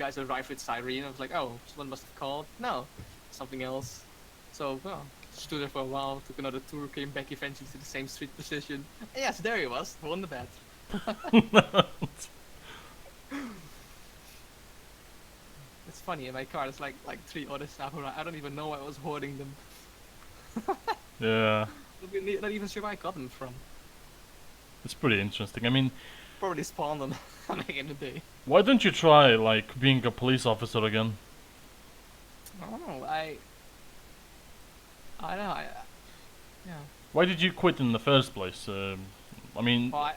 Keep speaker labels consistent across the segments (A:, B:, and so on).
A: guys arrived with siren. I was like, oh, someone must have called. No, something else. So, well, stood there for a while, took another tour, came back eventually to the same street position. And yes, there he was, won the bet. It's funny, in my car there's like 3 other samurai. I don't even know why I was hoarding them.
B: Yeah,
A: Not even sure where I got them from.
B: it's pretty interesting. I mean,
A: Probably spawned them back in the day.
B: why don't you try, like, being a police officer again?
A: I don't know, I don't know, yeah.
B: Why did you quit in the first place? I mean,
A: Well,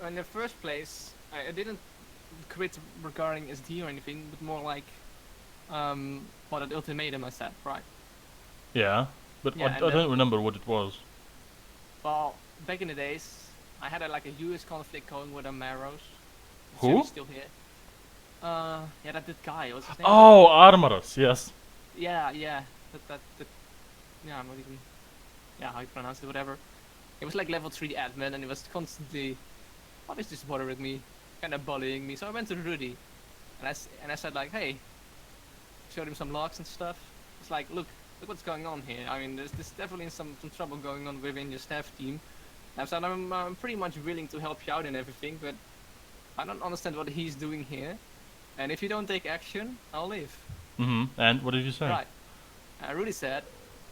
A: in the first place, I didn't quit regarding SD or anything, but more like, what an ultimatum I set, right?
B: yeah, but
A: Yeah,
B: I
A: and
B: don't remember what it was.
A: Well, back in the days, I had like a US conflict going with Amaros.
B: Who?
A: He's still here. Yeah, that guy. What's his name?
B: Oh, Armaros, yes.
A: Yeah, yeah. That. Yeah, I'm not even. Yeah, how you pronounce it, whatever. It was like level 3 admin, and it was constantly. What is this bothering me? Kind of bullying me. So I went to Rudy, and I said like, hey, showed him some logs and stuff. It's like, look what's going on here. I mean, there's definitely some trouble going on within your staff team. And so I'm pretty much willing to help you out and everything, but I don't understand what he's doing here. And if you don't take action, I'll leave.
B: And what did you say?
A: Right. Rudy said,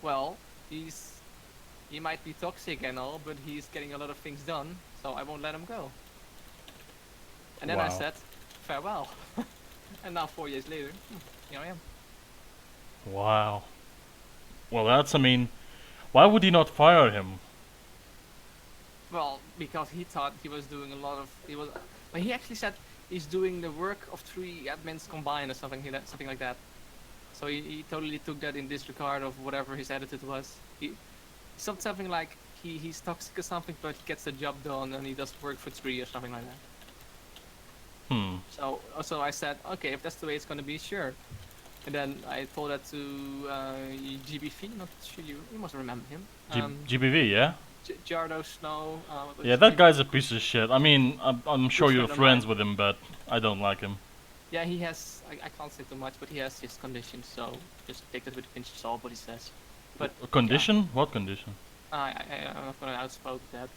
A: well, he might be toxic and all, but he's getting a lot of things done, so I won't let him go. And then I
B: Wow.
A: said, farewell. And now 4 years later, here I am.
B: Wow. Well, that's, I mean, why would he not fire him?
A: Well, because he thought he was doing a lot of, but he actually said he's doing the work of 3 admins combined or something like that. So he totally took that in disregard of whatever his attitude was. He said something like he's toxic or something, but he gets the job done and he does work for 3 or something like that. So I said, okay, if that's the way it's gonna be, sure. And then I told that to GBV, not sure you must remember him.
B: GBV, yeah?
A: Jardo Snow.
B: Yeah, that guy's a piece of shit. I mean, I'm sure
A: Good
B: you're
A: friend of
B: friends
A: mine.
B: with him, but I don't like him.
A: Yeah, he has. I can't say too much, but he has his conditions. So just take that with a pinch of salt, what he says. But
B: A condition? What condition?
A: I'm not gonna outspoke that.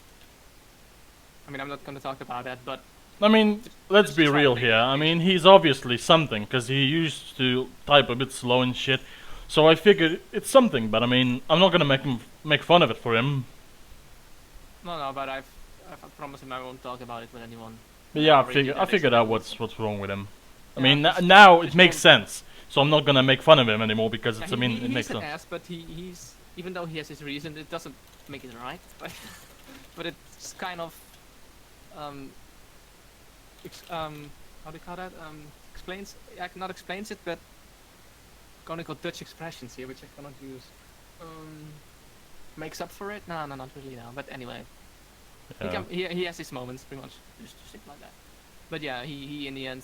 A: I mean, I'm not gonna talk about that, but
B: I mean, let's
A: just
B: be
A: try to
B: real
A: make
B: here.
A: it
B: I mean, he's obviously something, because he used to type a bit slow and shit. So I figured it's something, but I mean, I'm not gonna make fun of it for him.
A: no, but I've promised him I won't talk about it with anyone.
B: But yeah,
A: Already
B: I
A: did
B: figured out
A: experiments.
B: what's wrong with him. I
A: Yeah,
B: mean,
A: just-
B: now it
A: just
B: makes
A: don't-
B: sense. So I'm not gonna make fun of him anymore because
A: Yeah,
B: it's, I mean, it
A: he's
B: makes
A: an
B: sense.
A: ass, but he's even though he has his reason, it doesn't make it right. But but it's kind of how do you call that? Explains, not explains it, but gonna call Dutch expressions here, which I cannot use. Makes up for it? No, not really. No, but anyway,
B: Yeah.
A: he has his moments, pretty much, just stick like that. But yeah, he in the end,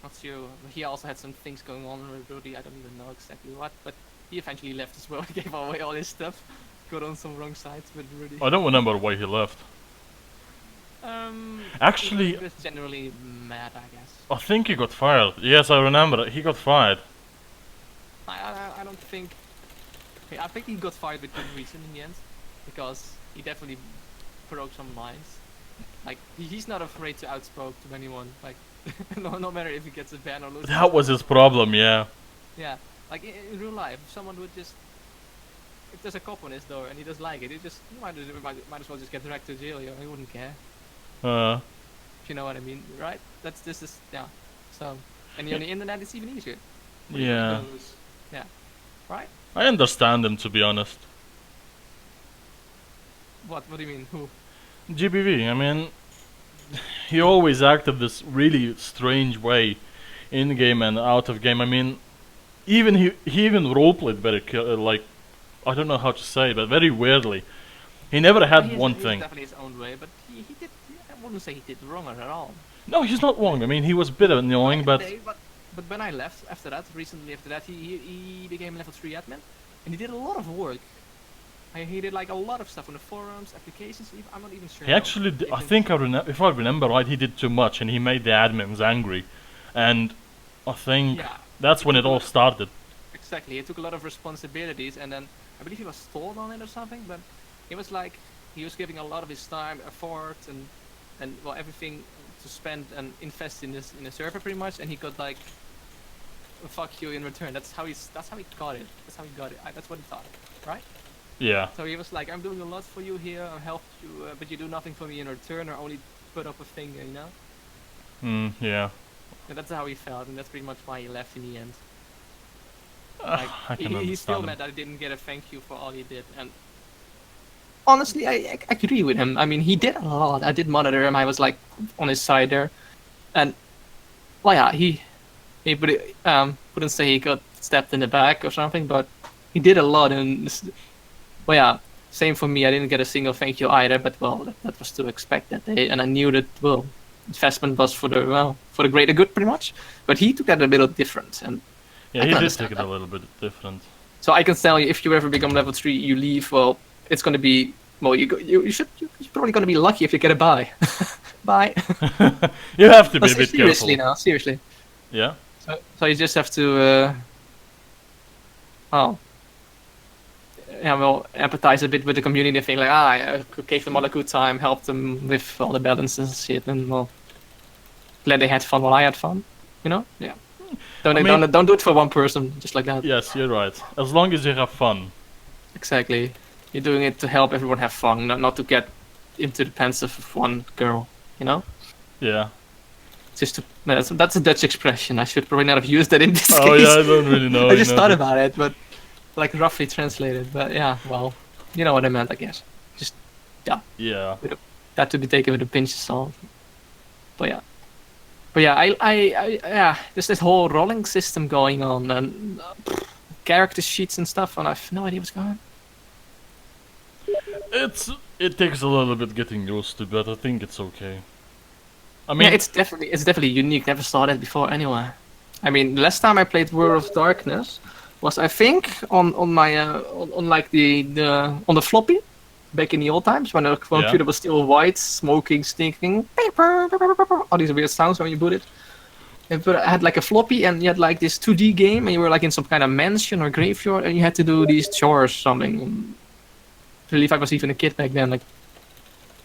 A: not sure. He also had some things going on with Rudy. I don't even know exactly what, but he eventually left as well. He gave away all his stuff. Got on some wrong sides with Rudy.
B: I don't remember why he left. Actually-
A: he was generally mad, I guess.
B: I think he got fired. Yes, I remember. He got fired.
A: I don't think. I think he got fired with good reason in the end, because he definitely broke some lines. Like he's not afraid to outspoke to anyone. Like no matter if he gets a ban or loses.
B: That was his problem, yeah.
A: Yeah, like in real life, if someone would just. If there's a cop on his door and he doesn't like it, he might as well just get dragged to jail. You know, he wouldn't care. If you know what I mean, right? This is yeah. So, and on the internet, it's even easier.
B: Yeah.
A: Yeah. Right?
B: I understand him, to be honest.
A: What do you mean? Who?
B: GBV, I mean, he always acted this really strange way in game and out of game. I mean, even he even roleplayed very like, I don't know how to say, but very weirdly. He never had
A: He has-
B: one
A: he has
B: thing.
A: definitely his own way, but he did. I wouldn't say he did wrong at all.
B: No, he's not wrong. I mean, he was a bit annoying, but
A: But when I left recently after that, he became level 3 admin, and he did a lot of work. He did like a lot of stuff on the forums, applications. I'm not even sure.
B: he actually, I think, if I remember right, he did too much, and he made the admins angry. And I think
A: Yeah.
B: that's when it all started.
A: Exactly. He took a lot of responsibilities, and then I believe he was told on it or something. But it was like he was giving a lot of his time, effort, and well everything to spend and invest in this in the server pretty much, and he got like a fuck you in return. That's how he got it. That's how he got it. That's what he thought, right?
B: Yeah.
A: So he was like, I'm doing a lot for you here. I helped you, but you do nothing for me in return, or only put up a thing, you know.
B: Yeah.
A: And that's how he felt, and that's pretty much why he left in the end.
B: I
A: Like
B: can
A: he's still
B: understand
A: mad
B: him.
A: that I didn't get a thank you for all he did, and honestly, I agree with him. I mean, he did a lot. I did monitor him. I was like on his side there, and well, yeah, he wouldn't say he got stabbed in the back or something, but he did a lot. And well, yeah, same for me. I didn't get a single thank you either, but well, that was to expect that day, and I knew that well, investment was for the greater good, pretty much. But he took that a little different, and
B: Yeah,
A: I
B: he
A: can
B: did
A: understand
B: take it a
A: that.
B: little bit different.
A: So I can tell you, if you ever become level 3, you leave. Well, it's gonna be well. You're probably gonna be lucky if you get a buy. Bye.
B: You have to
A: No,
B: be a bit
A: seriously
B: careful.
A: now, seriously.
B: Yeah.
A: So you just have to, oh, yeah, well, empathize a bit with the community, thing like, I gave them all a good time, helped them with all the balances and shit, and well, glad they had fun while I had fun, you know? Yeah.
B: I mean-
A: Don't do it for one person, just like that.
B: Yes, you're right. As long as you have fun.
A: Exactly. You're doing it to help everyone have fun, not to get into the pants of one girl, you know?
B: Yeah.
A: Just to, no, that's a Dutch expression. I should probably not have used that in this
B: Oh
A: case.
B: yeah, I don't really know.
A: I just
B: you know,
A: thought
B: but-
A: about it, but like roughly translated. But yeah, well, you know what I meant, I guess. Just
B: Yeah.
A: that to be taken with a pinch of salt. But yeah, yeah. There's this whole rolling system going on and character sheets and stuff, and I've no idea what's going on.
B: It takes a little bit getting used to, but I think it's okay. I mean,
A: Yeah, it's definitely unique. Never saw that before anywhere. I mean, last time I played World of Darkness was I think on my on like the on the floppy back in the old times when the computer was still white, smoking, stinking, all these weird sounds when you boot it. But I had like a floppy, and you had like this 2D game, and you were like in some kind of mansion or graveyard, and you had to do these chores, something. I believe I was even a kid back then, like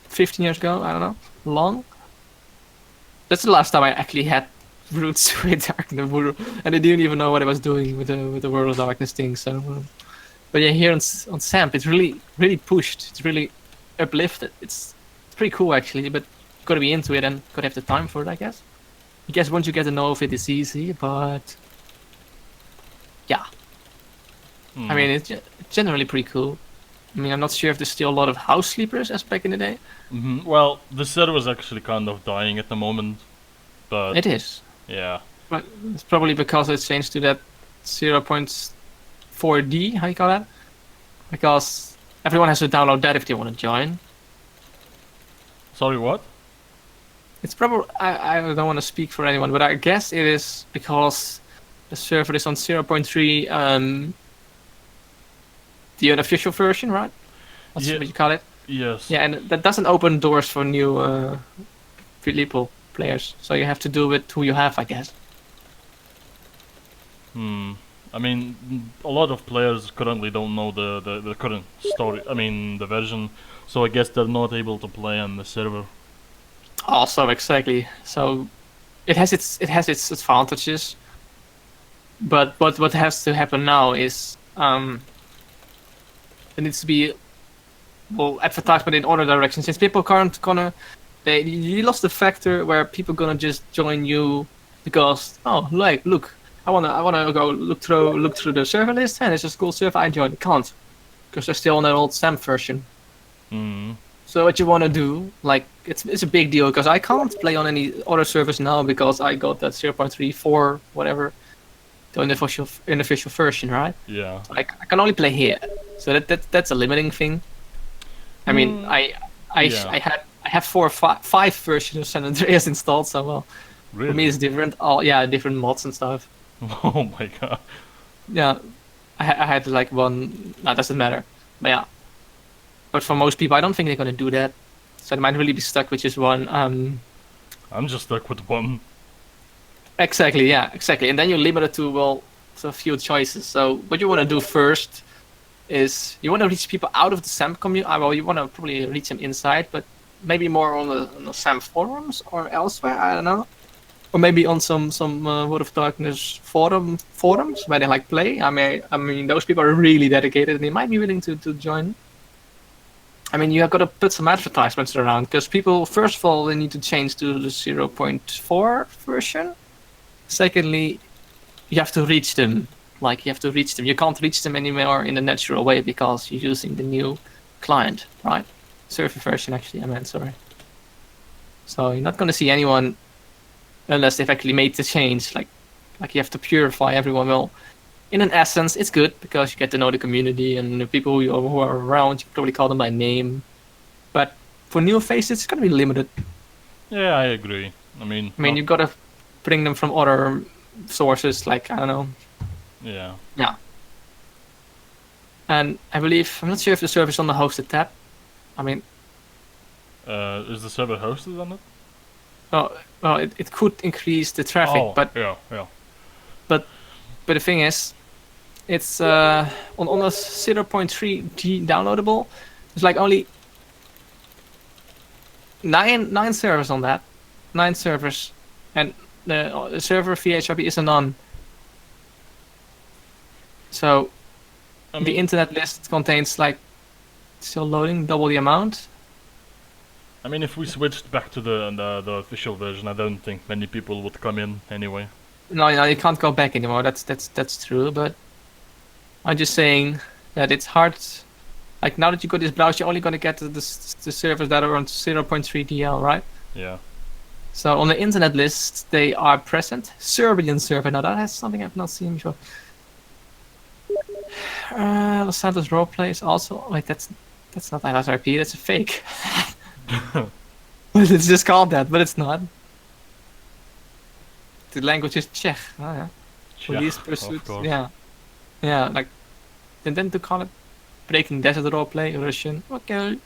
A: 15 years ago. I don't know, long. That's the last time I actually had roots with Darkness, and I didn't even know what I was doing with the World of Darkness thing. So, but yeah, here on Samp, it's really pushed. It's really uplifted. It's pretty cool actually, but gotta be into it and gotta have the time for it, I guess. I guess once you get to know of it, it's easy. But yeah, I mean, it's generally pretty cool. I mean, I'm not sure if there's still a lot of house sleepers as back in the day.
B: well, the server was actually kind of dying at the moment, but
A: It is.
B: yeah,
A: But it's probably because it changed to that 0.4D, how you call that? Because everyone has to download that if they want to join.
B: sorry, what?
A: It's probably, I don't want to speak for anyone, but I guess it is because the server is on 0.3, the unofficial version, right? That's
B: Yeah.
A: what you call it.
B: Yes.
A: Yeah, and that doesn't open doors for new people, players. So you have to do with who you have, I guess.
B: I mean, a lot of players currently don't know the current story. I mean, the version, so I guess they're not able to play on the server.
A: Also, exactly. So it has its advantages, but what has to happen now is there needs to be advertisement in other directions. Since people can't gonna, you lost the factor where people gonna just join you because look, I wanna go look through the server list and it's a cool server. I join. Can't because they're still on that old SAM version. So what you want to do, like, it's a big deal because I can't play on any other servers now because I got that 0.34 whatever, the unofficial version, right?
B: Yeah.
A: So I can only play here, so that's a limiting thing. I mean, I have 4 or 5 versions of San Andreas installed, so well,
B: Really?
A: for me it's different. Different mods and stuff.
B: Oh my god.
A: Yeah, I had like one. No, doesn't matter. But yeah. But for most people, I don't think they're gonna do that. So they might really be stuck with just one.
B: I'm just stuck with one.
A: Exactly, yeah, exactly. And then you're limited to, well, to a few choices. So what you want to do first is you want to reach people out of the SAM community. Well, you want to probably reach them inside, but maybe more on the SAM forums or elsewhere. I don't know. Or maybe on some World of Darkness forums where they like play. I mean, those people are really dedicated and they might be willing to join. I mean, you have got to put some advertisements around because people, first of all, they need to change to the 0.4 version. Secondly, you have to reach them. Like, you have to reach them. You can't reach them anymore in a natural way because you're using the new client, right? Server version, actually, I meant, sorry. So you're not going to see anyone unless they've actually made the change. Like you have to purify everyone. Well, in an essence, it's good because you get to know the community and the people who are around. You can probably call them by name. But for new faces, it's going to be limited.
B: Yeah, I agree. I mean,
A: You've got to bring them from other sources, like, I don't know.
B: yeah.
A: Yeah. And I believe, I'm not sure if the server is on the hosted tab. I mean,
B: Is the server hosted on it?
A: well, it could increase the traffic,
B: Oh,
A: but
B: yeah.
A: but the thing is, it's on the 0.3G downloadable. There's like only nine servers on that, 9 servers, and the server VHRP is a none. So the internet list contains, like, still loading, double the amount.
B: I mean, if we switched back to the official version, I don't think many people would come in anyway.
A: No, you can't go back anymore. That's true. But I'm just saying that it's hard. Like, now that you got this browser, you're only gonna get the servers that are on 0.3 DL, right?
B: Yeah.
A: So on the internet list, they are present. Serbian server. Now that has something I've not seen before. Los Santos roleplay is also. Wait, that's not ILSRP. That's a fake. It's just called that, but it's not. The language is Czech. Oh, yeah. Police pursuit.
B: Of course.
A: Yeah. Like, and then to call it Breaking Desert roleplay, Russian. Okay.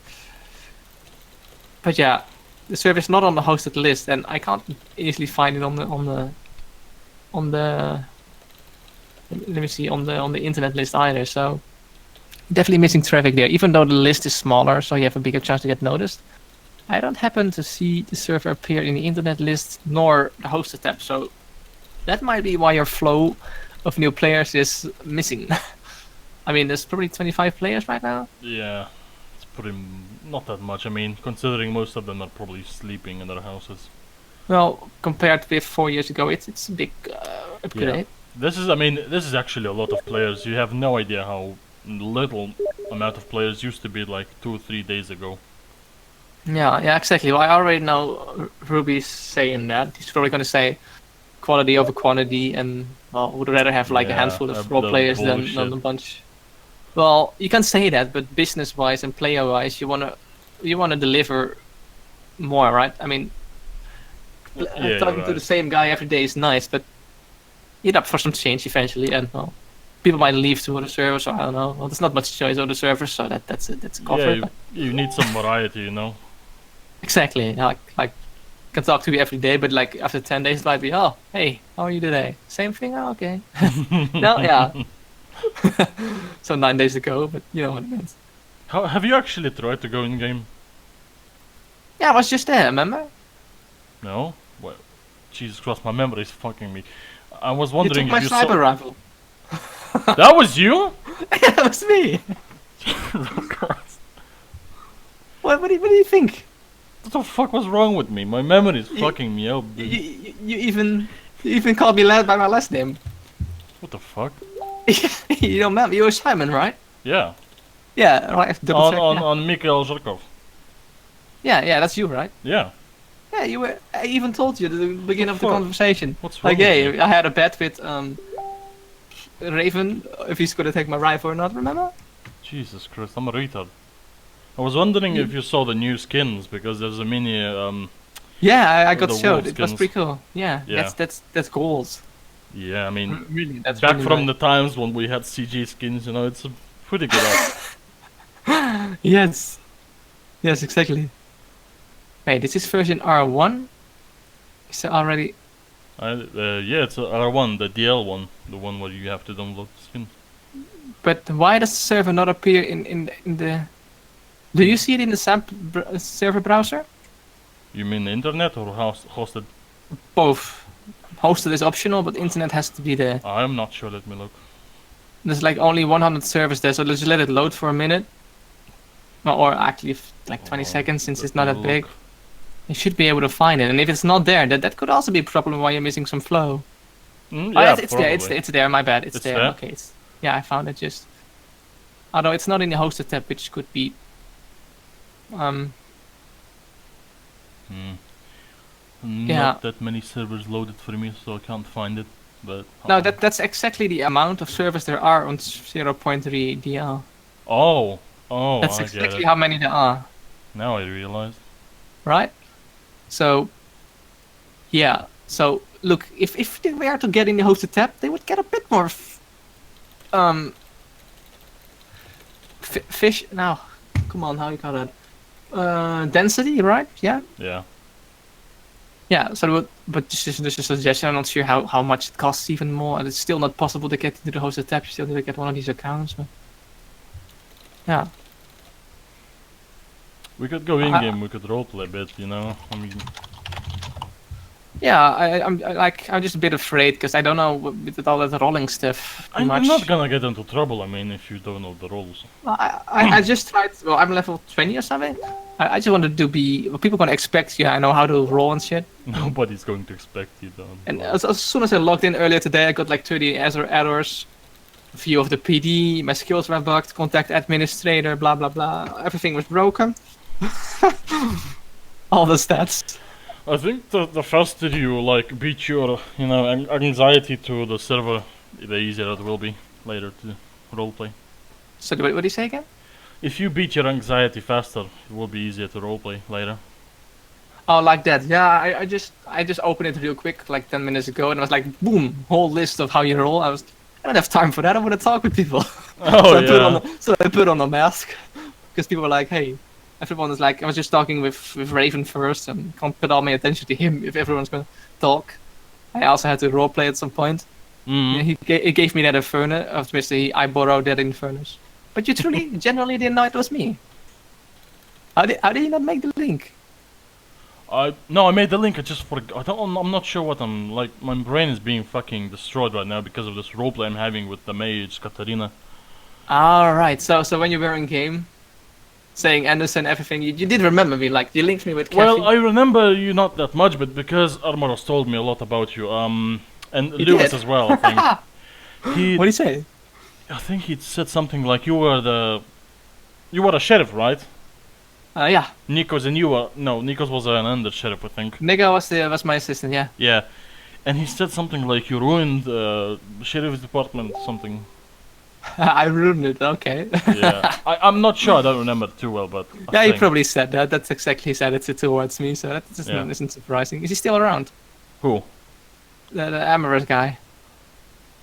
A: But yeah, the server is not on the hosted list, and I can't easily find it on the. Let me see, on the internet list either. So definitely missing traffic there. Even though the list is smaller, so you have a bigger chance to get noticed. I don't happen to see the server appear in the internet list nor the hosted tab, so that might be why your flow of new players is missing. I mean, there's probably 25 players right now.
B: Yeah, it's pretty not that much. I mean, considering most of them are probably sleeping in their houses.
A: Well, compared with 4 years ago, it's a big upgrade.
B: Yeah. This is actually a lot of players. You have no idea how little amount of players used to be like 2 or 3 days ago.
A: Yeah, exactly. Well, I already know Ruby's saying that. He's probably going to say quality over quantity, and, well, would rather have like a handful of role players than a bunch. Well, you can say that, but business-wise and player-wise, you wanna deliver more, right? I mean, talking to the same guy every day is nice, but you're up for some change eventually, and, well, people might leave to other servers, or I don't know. Well, there's not much choice on the servers, so that's a cover.
B: Yeah, you need some variety, you know.
A: Exactly. Like I can talk to you every day, but like after 10 days, it might be, oh, hey, how are you today? Same thing. Oh, okay. No, yeah. So 9 days ago, but you know what it means.
B: How have you actually tried to go in game?
A: Yeah, I was just there. Remember?
B: No. Well, Jesus Christ, my memory is fucking me. I was wondering
A: you took
B: if
A: my
B: you
A: sniper rifle.
B: That was you?
A: Yeah, that was me.
B: Jesus Christ.
A: What do you think?
B: What the fuck was wrong with me? My memory is fucking me up.
A: You even called me by my last name.
B: What the fuck?
A: You don't remember? You were Simon, right?
B: Yeah.
A: Yeah, right. I have to double check.
B: On Mikhail Zharkov.
A: Yeah, that's you, right?
B: Yeah.
A: Yeah, you were. I even told you at the beginning of the conversation.
B: What's wrong
A: like,
B: with
A: hey,
B: you?
A: I had a bet with Raven if he's gonna take my rifle or not. Remember?
B: Jesus Christ, I'm a retard. I was wondering if you saw the new skins because there's a mini.
A: Yeah, I got
B: the
A: showed.
B: wolf
A: It was
B: skins.
A: pretty cool. Yeah. That's goals.
B: Yeah, I mean,
A: Really, that's
B: back
A: really
B: from
A: nice.
B: the times when we had CG skins, you know, it's a pretty good art.
A: Yes, exactly. Wait, this is version R1. Is there already?
B: Yeah, it's a R1, the DL one, the one where you have to download the skin.
A: But why does the server not appear in the? Do you see it in the server browser?
B: You mean the internet or hosted?
A: Both. Hosted is optional, but internet has to be there.
B: I'm not sure. Let me look.
A: There's like only 100 servers there, so let's just let it load for a minute. Well, or actually like 20 seconds, since it's not that big. You should be able to find it, and if it's not there, that could also be a problem why you're missing some flow.
B: Yeah,
A: it's there. It's there. My bad. It's there.
B: there.
A: Okay. Yeah, I found it. Just although it's not in the hosted tab, which could be.
B: Not that many servers loaded for me, so I can't find it. But
A: no, that's exactly the amount of servers there are on 0.3 DL.
B: Oh,
A: that's
B: I
A: exactly
B: get it.
A: how many there are.
B: Now I realize.
A: Right. So. Yeah. So look, if they were to get in the hosted tab, they would get a bit more. Fish. Now, come on, how you call that? Density, right? Yeah.
B: Yeah.
A: Yeah, so but this is just a suggestion. I'm not sure how much it costs even more, and it's still not possible to get into the hosted tab. You still need to get one of these accounts. But yeah.
B: We could go in game. We could roleplay a bit, you know. I mean.
A: Yeah, I'm just a bit afraid because I don't know with all that rolling stuff.
B: I'm not gonna get into trouble. I mean, if you don't know the rules.
A: I just tried. Well, I'm level 20 or something. I just wanted to be. Well, people gonna expect I know how to roll and shit.
B: Nobody's going to expect you, though.
A: And as soon as I logged in earlier today, I got like 30 errors. A few of the PD, my skills were bugged, contact administrator, blah blah blah. Everything was broken. All the stats.
B: I think the faster you like beat your anxiety to the server, the easier it will be later to roleplay.
A: So what do you say again?
B: If you beat your anxiety faster, it will be easier to roleplay later.
A: Oh, like that? Yeah, I just opened it real quick, like 10 minutes ago, and I was like, boom, whole list of how you roll. I don't have time for that. I want to talk with people.
B: Oh
A: so I put on a mask because people were like, hey. Everyone is like, I was just talking with Raven first and can't put all my attention to him if everyone's gonna talk. I also had to roleplay at some point. Yeah, he gave me that in Furnace, obviously I borrowed that in Furnace. But you truly, generally didn't know it was me. How did you not make the link?
B: No, I made the link, I just forgot. I'm not sure what I'm, like, my brain is being fucking destroyed right now because of this roleplay I'm having with the mage, Katarina.
A: Alright, so when you were in game, saying Anderson, everything, you did remember me, like, you linked me with Kathy.
B: Well, I remember you not that much, but because Armoros told me a lot about you, and Lewis as well, I think.
A: What did he say?
B: I think he said something like you were a sheriff, right?
A: Yeah.
B: Nikos and you were, no, Nikos was an under sheriff, I think.
A: Nico was my assistant, yeah.
B: Yeah, and he said something like you ruined the sheriff's department, something.
A: I ruined it, okay.
B: Yeah, I'm not sure, I don't remember too well, but...
A: Yeah, he probably said that, that's exactly said it towards me, so that isn't surprising. Is he still around?
B: Who?
A: The Amorous guy.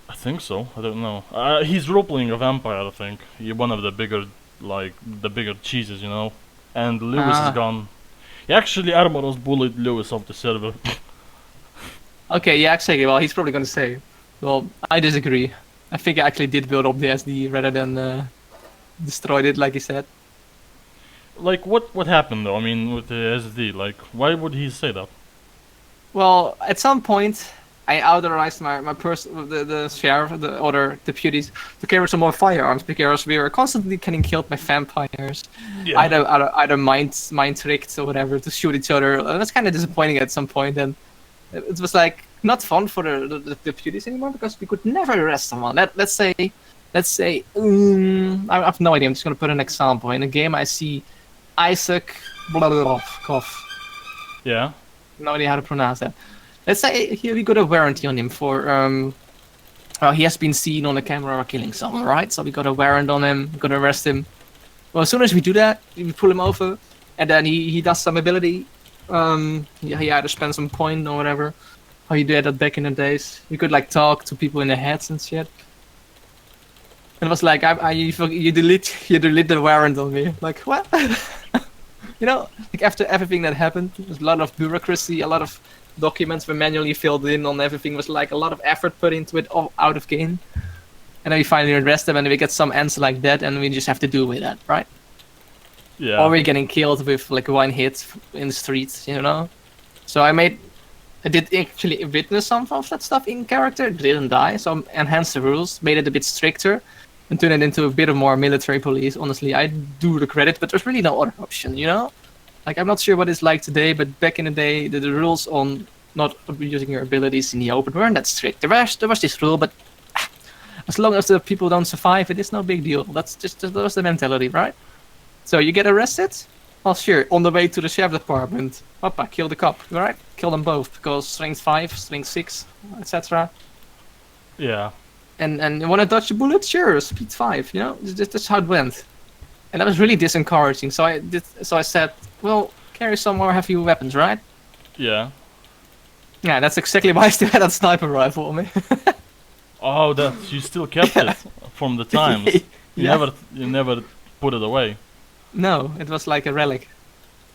B: I think so, I don't know. He's roleplaying a vampire, I think. He's one of the bigger, the bigger cheeses, you know. And Lewis is gone. Actually, Armoros bullied Lewis off the server.
A: Okay, yeah, exactly, well, he's probably gonna say, well, I disagree. I think I actually did build up the SD rather than destroyed it, like he said.
B: Like, what happened though? I mean, with the SD, like, why would he say that?
A: Well, at some point, I authorized the sheriff, the other deputies, to carry some more firearms because we were constantly getting killed by vampires. Yeah. Either mind tricked or whatever to shoot each other. And that's kind of disappointing at some point. And it was like not fun for the deputies anymore because we could never arrest someone. Let's say, I have no idea. I'm just gonna put an example. In a game, I see Isaac Cough.
B: Yeah.
A: No idea how to pronounce that. Let's say here we got a warranty on him for he has been seen on the camera killing someone, right? So we got a warrant on him, we got to arrest him. Well, as soon as we do that, we pull him over, and then he does some ability. He either spends some coin or whatever. How you did that back in the days. You could like talk to people in the heads and shit. And it was like you delete the warrant on me. Like what? You know, like after everything that happened, there's a lot of bureaucracy, a lot of documents were manually filled in on everything. Was like a lot of effort put into it all out of game. And then we finally arrest them, and we get some answer like that, and we just have to deal with that, right?
B: Yeah.
A: Or we're getting killed with like one hit in the streets, you know. So I did actually witness some of that stuff in character. Didn't die, so I enhanced the rules, made it a bit stricter, and turned it into a bit of more military police. Honestly, I do regret it, but there's really no other option, you know. Like I'm not sure what it's like today, but back in the day, the rules on not abusing your abilities in the open weren't that strict. There was this rule, but as long as the people don't survive, it is no big deal. That was the mentality, right? So you get arrested? Well, sure. On the way to the sheriff department, Papa, kill the cop, right? Kill them both because strength 5, strength 6, etc.
B: Yeah.
A: And you want to dodge a bullet? Sure, speed 5. You know, that's how it went. And that was really disencouraging. So I said, well, carry some more heavy weapons, right?
B: Yeah.
A: Yeah, that's exactly why I still had that sniper rifle on me.
B: Oh, that you still kept it from the times.
A: Yeah.
B: You never put it away.
A: No, it was like a relic.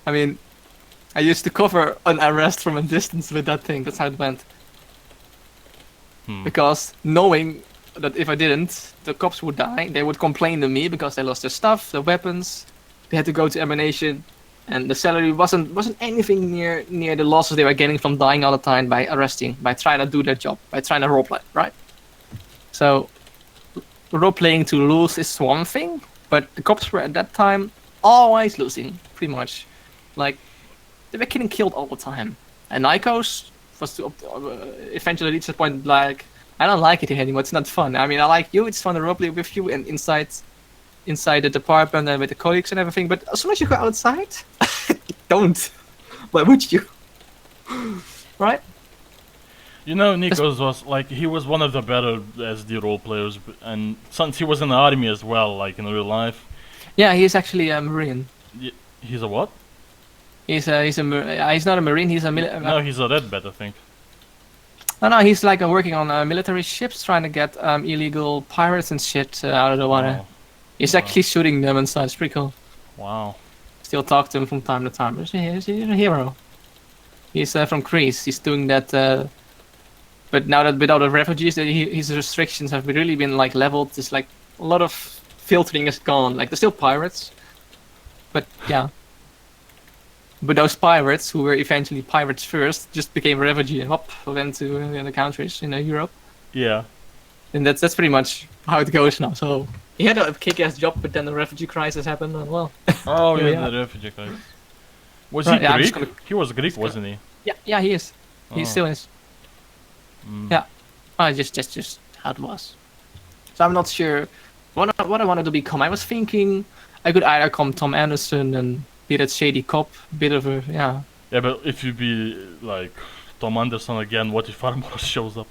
A: I mean, I used to cover an arrest from a distance with that thing. That's how it went. Because knowing that if I didn't, the cops would die. They would complain to me because they lost their stuff, their weapons. They had to go to ammunition, and the salary wasn't anything near the losses they were getting from dying all the time by arresting, by trying to do their job, by trying to roleplay, right? So, role-playing to lose is one thing, but the cops were at that time always losing, pretty much. Like, they were getting killed all the time. And Nikos was to eventually reach the point like, I don't like it here anymore, it's not fun. I mean, I like you, it's fun to roleplay with you and inside the department and with the colleagues and everything, but as soon as you go outside, don't. Why would you? Right?
B: You know, Nikos was like, he was one of the better SD role players, and since he was in the army as well, like in real life.
A: Yeah, he's actually a Marine.
B: He's a what?
A: He's not a Marine, he's a
B: no, he's a red bat, I think.
A: No, he's like working on military ships, trying to get illegal pirates and shit out of the water.
B: Oh.
A: He's actually shooting them and such, it's pretty cool.
B: Wow.
A: Still talk to him from time to time. He's a hero. He's from Greece, he's doing that... But now that with all the refugees, his restrictions have really been like leveled. It's like a lot of filtering is gone. Like there's still pirates, but yeah. But those pirates who were eventually pirates first just became refugee and went to the other countries in Europe.
B: Yeah.
A: And that's pretty much how it goes now. So he had a kick-ass job, but then the refugee crisis happened, and well.
B: Oh yeah, the refugee crisis. Was he Greek? He was Greek, wasn't he?
A: Yeah, he is. He still is. Yeah, just how it was. So I'm not sure what I wanted to become. I was thinking I could either become Tom Anderson and be that shady cop, bit of a
B: Yeah, but if you be like Tom Anderson again, what if Armoros shows up?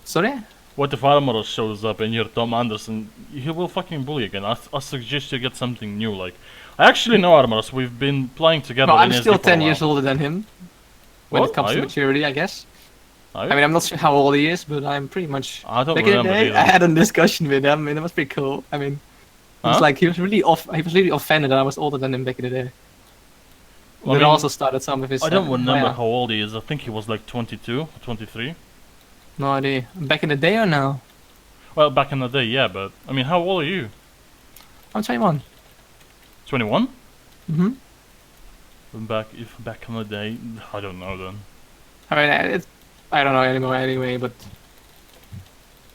A: Sorry?
B: What if Armoros shows up and you're Tom Anderson? He will fucking bully again. I suggest you get something new. Like, I actually know Armoros. We've been playing together.
A: No, I'm still 10 years older than him. When
B: What?
A: it comes
B: Are
A: to
B: you?
A: maturity, I guess.
B: Are you?
A: I mean, I'm not sure how old he is, but I'm pretty much.
B: I don't
A: Back in the
B: remember
A: day,
B: either.
A: I had a discussion with him, and it was pretty cool. I mean, it was
B: Huh?
A: like he was really offended that I was older than him back in the day.
B: Well,
A: But
B: I mean,
A: also started some of his.
B: I don't remember
A: yeah,
B: how old he is. I think he was like 22 or 23.
A: no idea. Back in the day or now?
B: Well, back in the day, yeah, but I mean, how old are you?
A: I'm 21.
B: 21?
A: Mm-hmm.
B: Back in the day, I don't know then.
A: I mean, I don't know anymore anyway, but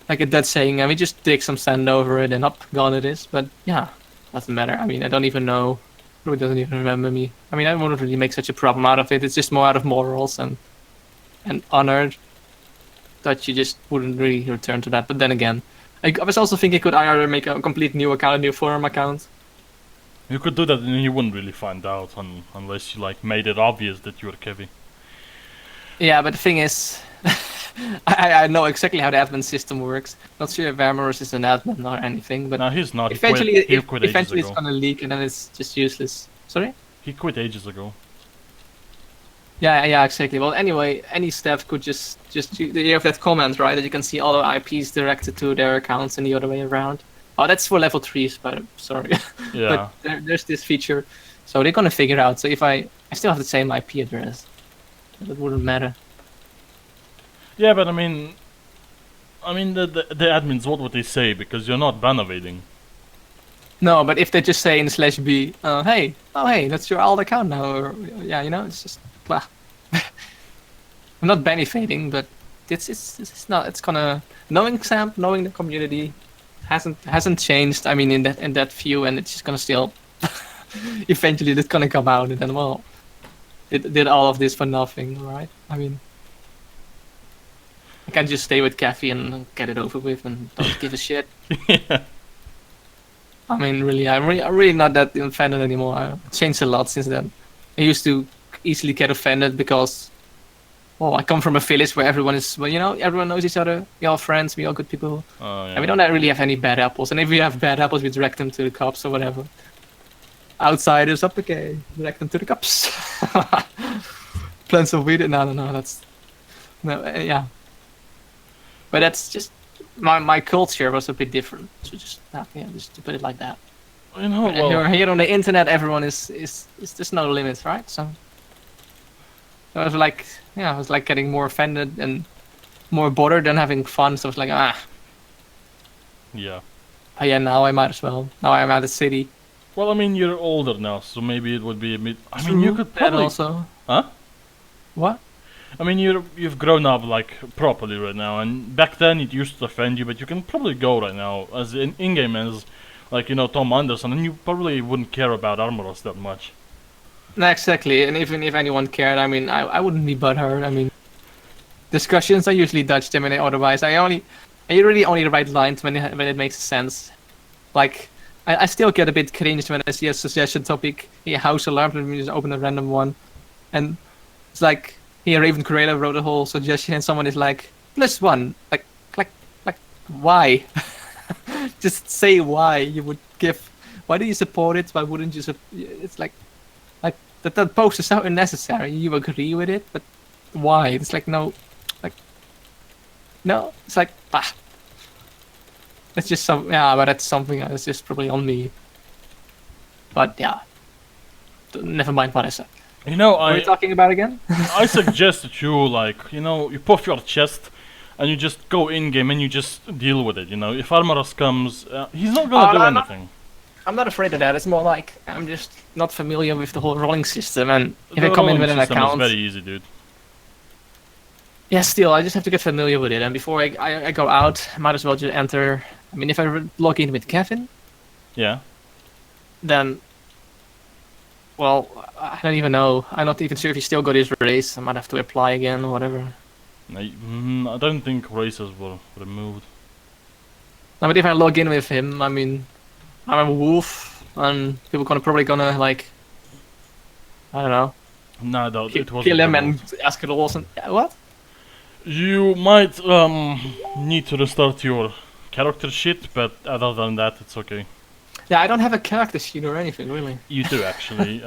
A: like that saying, we just dig some sand over it and up, gone it is. But yeah, doesn't matter. I mean, I don't even know. Who doesn't even remember me? I mean, I wouldn't really make such a problem out of it. It's just more out of morals and honor that you just wouldn't really return to that. But then again, I was also thinking I could either make a complete new account, a new forum account.
B: You could do that and you wouldn't really find out unless you like made it obvious that you were Kevy.
A: Yeah, but the thing is, I know exactly how the admin system works. Not sure if Varmorous is an admin or anything, but
B: No, he's not.
A: eventually,
B: he quit ages
A: eventually
B: ago.
A: it's gonna leak and then it's just useless. Sorry?
B: He quit ages ago.
A: Yeah, exactly. Well, anyway, any staff could just you have that comment, right? That you can see all the IPs directed to their accounts and the other way around. Oh, that's for level 3s, but I'm sorry.
B: Yeah.
A: But there's this feature, so they're gonna figure out. So if I still have the same IP address, That wouldn't matter.
B: Yeah, but I mean, the admins, what would they say? Because you're not ban evading.
A: No, but if they just say in /b, hey, oh hey, that's your alt account now, or yeah, you know, it's just well, I'm not benefiting, but it's not. It's gonna knowing Sam, knowing the community, hasn't changed. I mean, in that view, and it's just gonna still eventually it's gonna come out, and then well, it did all of this for nothing, right? I mean, I can just stay with Kathy and get it over with, and don't give a shit.
B: Yeah.
A: I mean, really, I'm really not that offended anymore. I've changed a lot since then. I used to easily get offended because, well, I come from a village where everyone is, well, you know, everyone knows each other. We all friends, we all good people,
B: Oh yeah.
A: and we don't really have any bad apples. And if we have bad apples, we direct them to the cops or whatever. Outsiders, up okay, direct them to the cops. Plants of weed. No, that's no, yeah. But that's just my culture was a bit different. So just just to put it like that.
B: You know,
A: But
B: well,
A: here on the internet, everyone is there's no limits, right? So I was like, I was like getting more offended and more bothered than having fun. So I was like,
B: yeah.
A: but yeah, now I might as well. Now I'm out of the city.
B: Well, I mean, you're older now, so maybe it would be a bit. I mean, you could
A: That
B: probably.
A: also.
B: Huh?
A: What?
B: I mean, you've grown up like properly right now, and back then it used to offend you, but you can probably go right now as in-game as, like, you know, Tom Anderson, and you probably wouldn't care about Armoros that much.
A: No, exactly. And even if anyone cared, I mean, I wouldn't be butthurt. I mean, discussions I usually dodge them, and otherwise I really only write lines when it makes sense. Like, I still get a bit cringed when I see a suggestion topic, house alarm, and we just open a random one, and it's like, Raven Corella wrote a whole suggestion, and someone is like, +1, like, why? Just say why you would give. Why do you support it? Why wouldn't you? It's like that post is so unnecessary. You agree with it, but why? It's like no. It's like It's just but that's something that's just probably on me. But yeah, never mind what I said.
B: You know,
A: What are we talking about again?
B: I suggest that you, like, you know, you puff your chest and you just go in-game and you just deal with it, you know. If Armoros comes, he's not gonna do anything.
A: I'm not afraid of that. It's more like I'm just not familiar with the whole rolling system, and if
B: The
A: I come in
B: rolling
A: with an
B: system is
A: account,
B: very easy, dude.
A: yeah, still I just have to get familiar with it. And before I go out, I might as well just enter. I mean, if I log in with Kevin,
B: Yeah.
A: then, well, I don't even know. I'm not even sure if he still got his race. I might have to apply again or whatever.
B: I don't think races were removed.
A: No, but if I log in with him, I mean, I'm a wolf, and people probably gonna like, I don't know,
B: No, it wasn't
A: kill him
B: removed.
A: and ask rules and what?
B: You might need to restart your character sheet, but other than that, it's okay.
A: Yeah, I don't have a character sheet or anything really.
B: You do actually.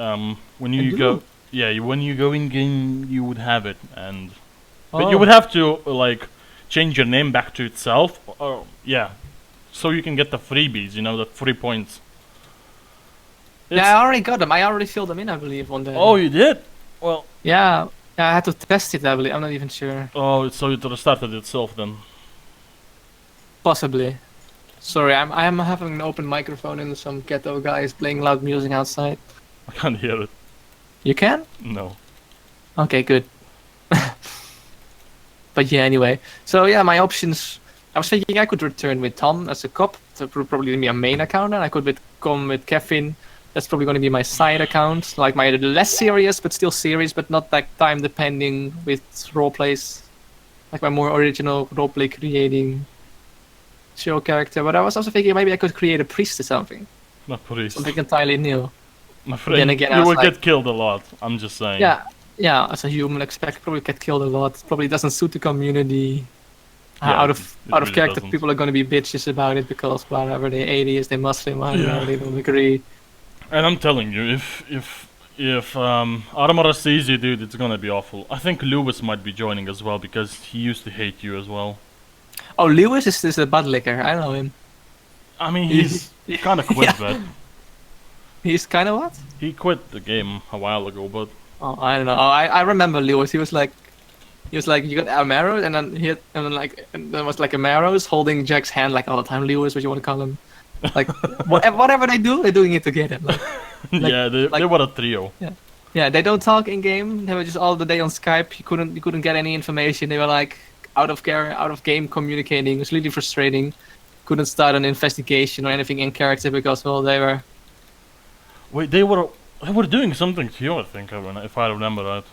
B: When
A: I
B: you
A: do?
B: go, yeah, when you go in game, you would have it, and but
A: Oh.
B: you would have to like change your name back to itself. Yeah, so you can get the freebies. You know, the 3 points.
A: Yeah, I already got them. I already filled them in, I believe, one day.
B: Oh, you did? Well,
A: Yeah, I had to test it, I believe. I'm not even sure.
B: oh, so it restarted itself then.
A: Possibly. Sorry, I'm having an open microphone and some ghetto guys playing loud music outside.
B: I can't hear it.
A: You can?
B: No.
A: Okay, good. But yeah, anyway. So yeah, my options. I was thinking I could return with Tom as a cop. That would probably be a main account, and I could come with Kevin. That's probably going to be my side account, like my less serious but still serious, but not like time depending with roleplays, like my more original roleplay creating show character. But I was also thinking maybe I could create a priest or something,
B: Not priest.
A: something entirely new.
B: My friend,
A: Then again, I
B: you
A: was
B: would
A: like-
B: get killed a lot. I'm just saying.
A: Yeah. As a human, expect probably get killed a lot. Probably doesn't suit the community.
B: Yeah,
A: Out of
B: it really
A: character,
B: doesn't.
A: people are going to be bitches about it because whatever they're atheist, they're Muslim, I don't know,
B: Yeah.
A: they don't agree.
B: And I'm telling you, if Armoros sees you, dude, it's gonna be awful. I think Lewis might be joining as well because he used to hate you as well.
A: Oh, Lewis is a butt licker. I know him.
B: I mean, he kind of quit,
A: Yeah.
B: but
A: He's kind of what?
B: he quit the game a while ago. But
A: Oh, I don't know. I remember Lewis. He was like, you got Amaros, and then and then was like Amaros holding Jack's hand like all the time. Lewis, what you want to call him? Like whatever they do, they're doing it together. Like
B: Yeah, they
A: like
B: were a trio.
A: yeah, yeah. They don't talk in game. They were just all the day on Skype. You couldn't get any information. They were like out of game communicating. It was really frustrating. Couldn't start an investigation or anything in character because well they were.
B: Wait, they were doing something to you, I think, if I remember right.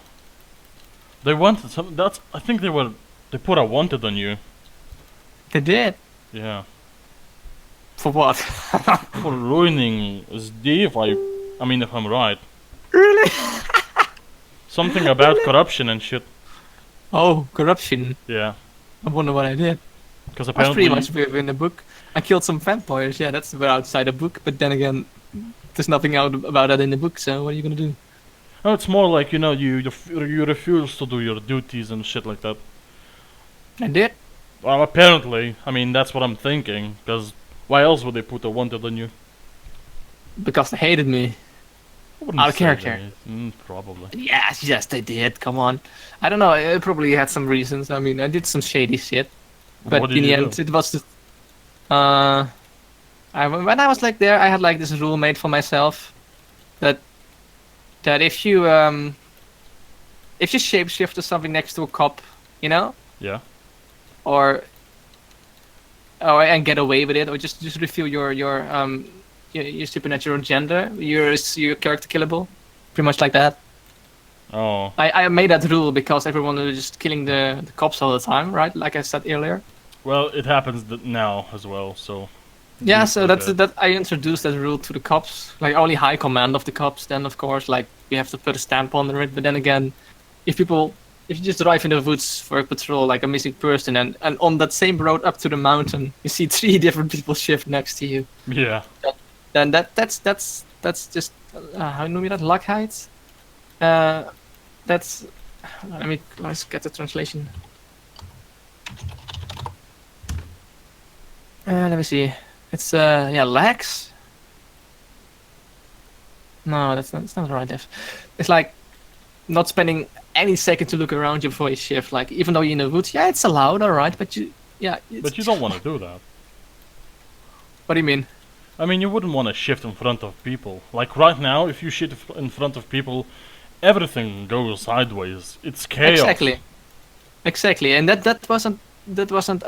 B: They wanted some. That's. I think they put a wanted on you.
A: They did.
B: Yeah.
A: For what?
B: For ruining SD, I mean, if I'm right.
A: Really?
B: Something about corruption and shit.
A: Oh, corruption.
B: Yeah.
A: I wonder what I did.
B: Because
A: That's
B: apparently.
A: pretty much in the book. I killed some vampires. Yeah, that's outside the book. But then again, there's nothing out about that in the book. So what are you gonna do?
B: No, it's more like, you refuse to do your duties and shit like that.
A: I did.
B: Well, apparently. I mean, that's what I'm thinking. Because why else would they put a wanted on you?
A: Because they hated me.
B: I wouldn't
A: Out of
B: say
A: character.
B: probably.
A: Yes, they did. Come on. I don't know. It probably had some reasons. I mean, I did some shady shit. But
B: What did
A: in the
B: you
A: end,
B: do?
A: it was just. When I was like there, I had like this rule made for myself that if you shapeshift to something next to a cop, you know,
B: Yeah.
A: or and get away with it, or just reveal your supernatural gender, your character killable, pretty much like that.
B: Oh.
A: I made that rule because everyone was just killing the cops all the time, right? Like I said earlier.
B: Well, it happens now as well, so.
A: Yeah,
B: do
A: so
B: take
A: that I introduced that rule to the cops, like only high command of the cops. Then of course, like you have to put a stamp on it. But then again, if you just drive in the woods for a patrol, like a missing person, and on that same road up to the mountain, you see 3 different people shift next to you.
B: Yeah.
A: Then that's just how noem je dat? Luckheid. That's let's get the translation. Let me see. It's lax. No, that's not the right def. It's like not spending any second to look around you before you shift. Like even though you're in the woods, yeah, it's allowed, alright, but
B: But you don't want to do that.
A: What do you mean?
B: I mean, you wouldn't want to shift in front of people. Like right now, if you shift in front of people, everything goes sideways. It's chaos.
A: Exactly, and that wasn't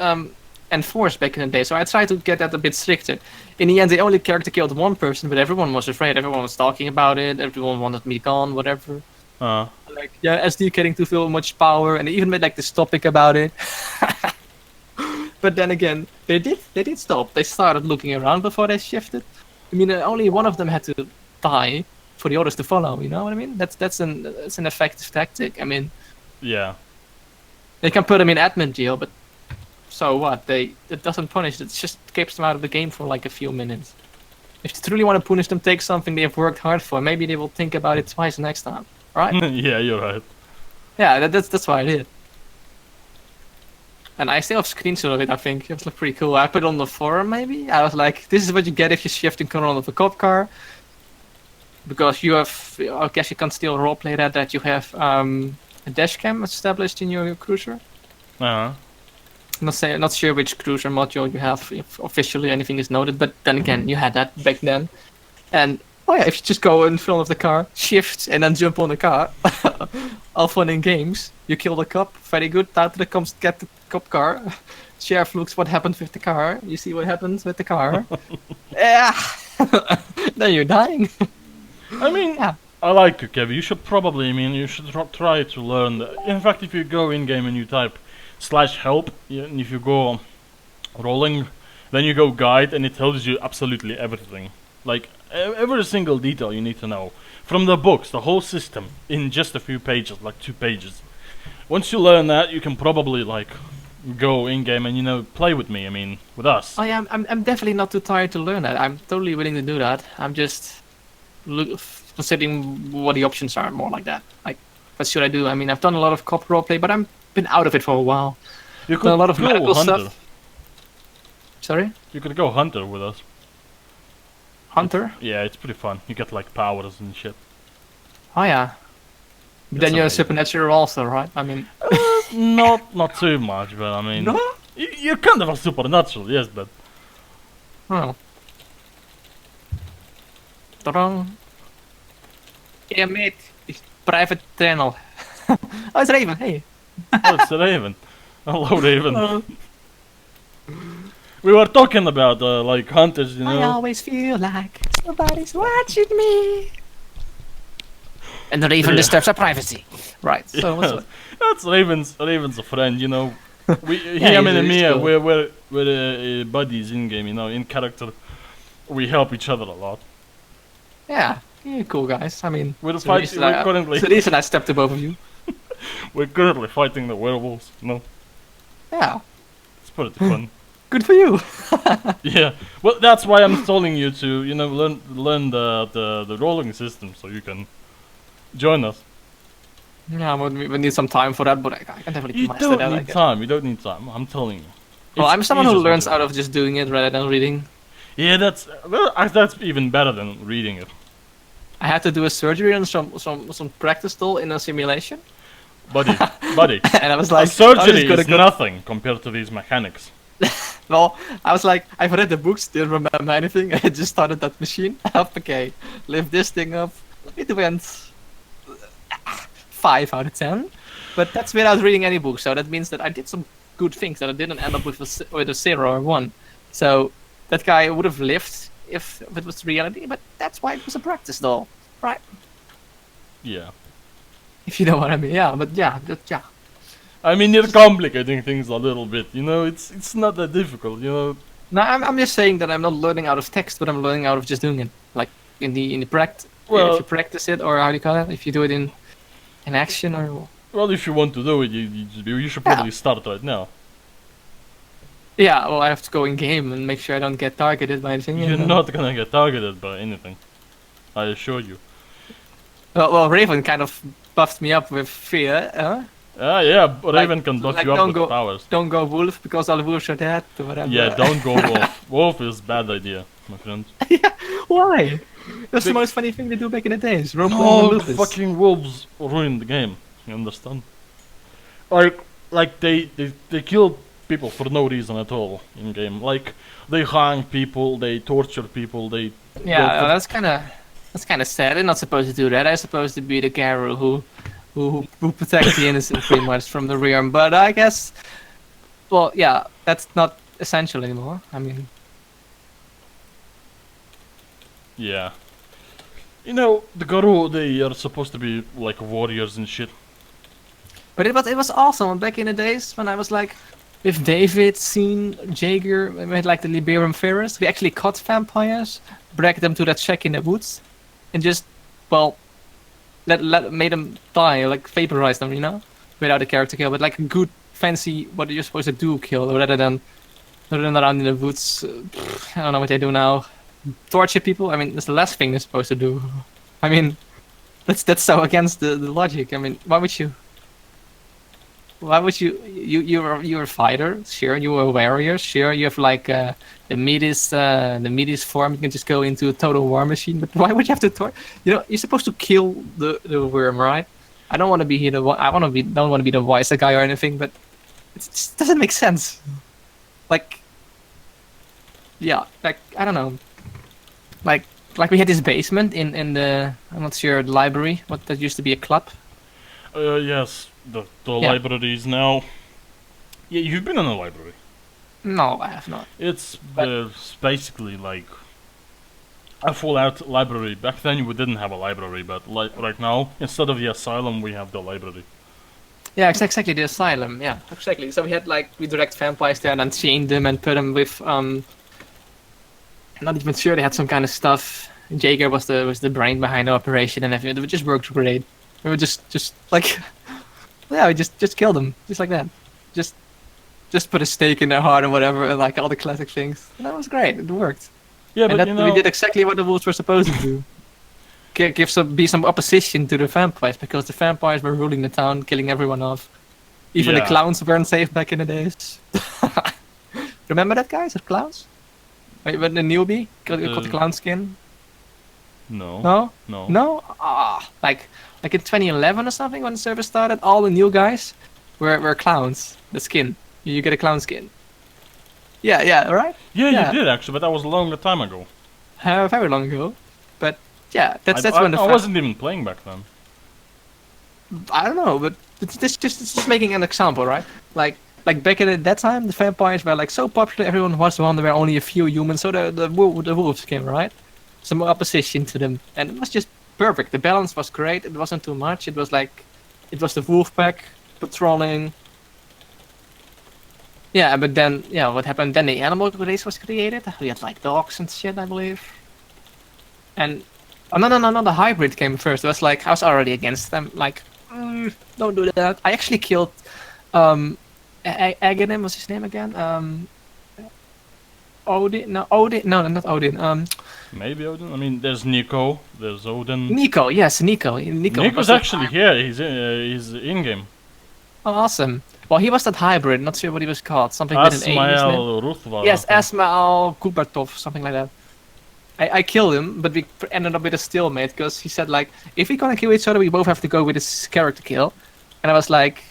A: enforced back in the day. So I tried to get that a bit stricter. In the end, the only character killed one person, but everyone was afraid. Everyone was talking about it. Everyone wanted me gone, whatever. Like SD getting to feel much power, and they even made like this topic about it. But then again, they did stop. They started looking around before they shifted. I mean, only one of them had to die for the others to follow. You know what I mean? That's an effective tactic. I mean,
B: Yeah.
A: they can put them in admin jail, but so what? It doesn't punish. It just keeps them out of the game for like a few minutes. If you truly want to punish them, take something they have worked hard for. Maybe they will think about it twice next time. Right?
B: Yeah, you're right.
A: Yeah, that's what I did. And I still have screenshots of it, I think. It was like pretty cool. I put it on the forum, maybe? I was like, this is what you get if you shift in control of a cop car. Because you have... I guess you can still roleplay that you have a dash cam established in your cruiser.
B: Uh-huh.
A: Not sure which cruiser module you have, if officially anything is noted. But then again, you had that back then. And, oh yeah, if you just go in front of the car, shift, and then jump on the car. All fun in games. You kill the cop, very good. Out to the cops, get the cop car. Sheriff looks what happened with the car. You see what happens with the car. Yeah. Then you're dying.
B: I mean,
A: Yeah.
B: I like you, Kev. You should probably, you should try to learn. In fact, if you go in-game and you type /help, and if you go rolling, then you go guide, and it tells you absolutely everything. Like, every single detail you need to know. From the books, the whole system, in just a few pages, like 2 pages. Once you learn that, you can probably, like, go in-game and, play with me, with us.
A: Oh yeah, I'm definitely not too tired to learn that. I'm totally willing to do that. I'm just considering what the options are, more like that. Like, what should I do? I mean, I've done a lot of cop roleplay, but I've been out of it for a while.
B: You could
A: Done a lot of
B: go
A: medical
B: hunter.
A: stuff. Sorry?
B: You could go hunter with us.
A: Hunter?
B: Yeah, it's pretty fun. You get, like, powers and shit.
A: Oh yeah. But then you're
B: amazing.
A: supernatural also, right? I mean,
B: Not too much, but I mean,
A: no?
B: you're kind of a supernatural, yes, but
A: Oh. Ta-dang. Yeah, mate. It's private channel. Oh, it's Raven. Hey.
B: oh, it's Raven. Hello, Raven.
A: Hello.
B: We were talking about like hunters, you
A: I
B: know.
A: always feel like somebody's watching me. And the Raven
B: Yeah.
A: disturbs our privacy. Right. So what's
B: Yes. That's Raven's a friend, you know. We
A: Yeah,
B: him and
A: he's
B: Mia,
A: cool.
B: we're buddies in game, you know, in character. We help each other a lot.
A: Yeah. You're cool guys. I mean,
B: We're
A: it's the
B: fighting.
A: reason
B: We're currently
A: it's the reason I stepped to both of you.
B: we're currently fighting the werewolves. You know,
A: Yeah.
B: it's pretty fun.
A: Good for you.
B: Yeah. Well, that's why I'm telling you to, you know, learn the rolling system so you can join us.
A: Yeah, we need some time for that, but I can definitely
B: You
A: master
B: don't
A: that. I
B: need
A: guess.
B: time. You don't need time. I'm telling you.
A: Well,
B: It's
A: I'm someone who
B: easier
A: learns
B: to
A: out
B: do.
A: of just doing it rather than reading.
B: Yeah, that's even better than reading it.
A: I had to do a surgery on some practice doll in a simulation,
B: Buddy,
A: and I was
B: a
A: like,
B: surgery
A: gonna
B: is nothing compared to these mechanics.
A: Well, I was like, I've read the books, didn't remember anything. I just started that machine. Okay, lift this thing up. It went 5 out of 10, but that's without reading any books. So that means that I did some good things that I didn't end up with a 0 or 1. So that guy would have lived if it was reality, but that's why it was a practice doll, right?
B: Yeah.
A: If you know what I mean. Yeah, but yeah.
B: I mean, you're complicating things a little bit. You know, it's not that difficult. You know.
A: No, I'm just saying that I'm not learning out of text, but I'm learning out of just doing it. Like in the practice.
B: Well-
A: If you practice it, or how do you call it? If you do it in action, or
B: Well, if you want to do it, you should
A: Yeah.
B: probably start right now.
A: yeah, well, I have to go in game and make sure I don't get targeted by anything.
B: You're
A: and,
B: not gonna get targeted by anything. I assure you.
A: Well, Raven kind of buffed me up with fear.
B: Ah, yeah, but Raven can buff
A: like
B: you up
A: don't
B: with
A: go-
B: powers.
A: Don't go wolf because all the wolves are dead or whatever.
B: Yeah, don't go wolf. Wolf is bad idea, my friend.
A: Why? That's the
B: Big-
A: most funny thing they do back in the days. Roleplaying
B: No,
A: and lupus.
B: fucking wolves ruined the game. You understand? Like they kill people for no reason at all in game. Like they hang people, they torture people, they
A: Yeah,
B: go for-
A: that's kind of sad. They're not supposed to do that. They're supposed to be the Garou who protect the innocent pretty much from the realm. But I guess, well, yeah, that's not essential anymore. I mean,
B: yeah. You know, the Garou, they are supposed to be like warriors and shit.
A: but it was awesome back in the days when I was like with David, Scene, Jaeger, we had like the Liberum Ferris. We actually caught vampires, dragged them to that shack in the woods, and just made them die, like vaporize them, you know, without a character kill, but like a good fancy what you're supposed to do kill rather than around in the woods. I don't know what they do now. Torture people. I mean, that's the last thing they're supposed to do. I mean, that's so against the logic. I mean, why would you? You're a fighter, sure. You're a warrior, sure. You have like the meatiest form. You can just go into a total war machine. But why would you have to you're supposed to kill the worm, right? I don't want to be here. Don't want to be the wiser guy or anything. But it just doesn't make sense. Like, yeah, like I don't know. Like we had this basement in the I'm not sure the library. What that used to be a club.
B: Yes, the
A: Yeah.
B: libraries now. Yeah, you've been in a library.
A: No, I have not.
B: It's
A: But-
B: basically like a full-out library. Back then we didn't have a library, but right now, instead of the asylum, we have the library.
A: Yeah, exactly the asylum. Yeah, exactly. So we had like we direct vampires there and then chained them and put them with not even sure they had some kind of stuff. Jaeger was the brain behind the operation and everything. It just worked great. We were just like yeah, we just killed them just like that. Just put a stake in their heart or whatever, and like all the classic things. And that was great. It worked.
B: Yeah,
A: And
B: but
A: that,
B: you know,
A: we did exactly what the wolves were supposed to do. Be some opposition to the vampires because the vampires were ruling the town, killing everyone off. Even the
B: Yeah.
A: clowns weren't safe back in the days. Remember that, guys? The clowns? When the newbie got the clown skin.
B: No.
A: No,
B: No.
A: no. Ah, like in 2011 or something when the server started, all the new guys were clowns. The skin, you get a clown skin. Yeah, yeah, right.
B: Yeah, you
A: Yeah,
B: did actually, but that was a long time ago.
A: very long ago. But yeah, that's
B: I,
A: when the
B: I wasn't even playing back then.
A: I don't know, but it's just making an example, right? Like back in that time, the vampires were like so popular. Everyone was one. There were only a few humans, so the wolves came, right? Some opposition to them, and it was just perfect. The balance was great. It wasn't too much. It was like it was the wolf pack patrolling. Yeah, but then yeah, what happened? Then the animal race was created. We had like dogs and shit, I believe. And oh no, the hybrid came first. It was like I was already against them. Like don't do that. I actually killed Aghanim, what's his name again? Odin? No, Odin. No, not Odin.
B: Maybe Odin. I mean, there's Nico. There's Odin.
A: Nico. Yes, Nico.
B: Nico's
A: was that
B: actually here. He's in game.
A: Oh, awesome. Well, he was that hybrid. Not sure what he was called. Something with an A. in his name.
B: Asmael Ruthvar.
A: Yes, Asmael Kubertov, something like that. I killed him, but we ended up with a stalemate because he said like, if we're gonna kill each other, we both have to go with his character kill. And I was like,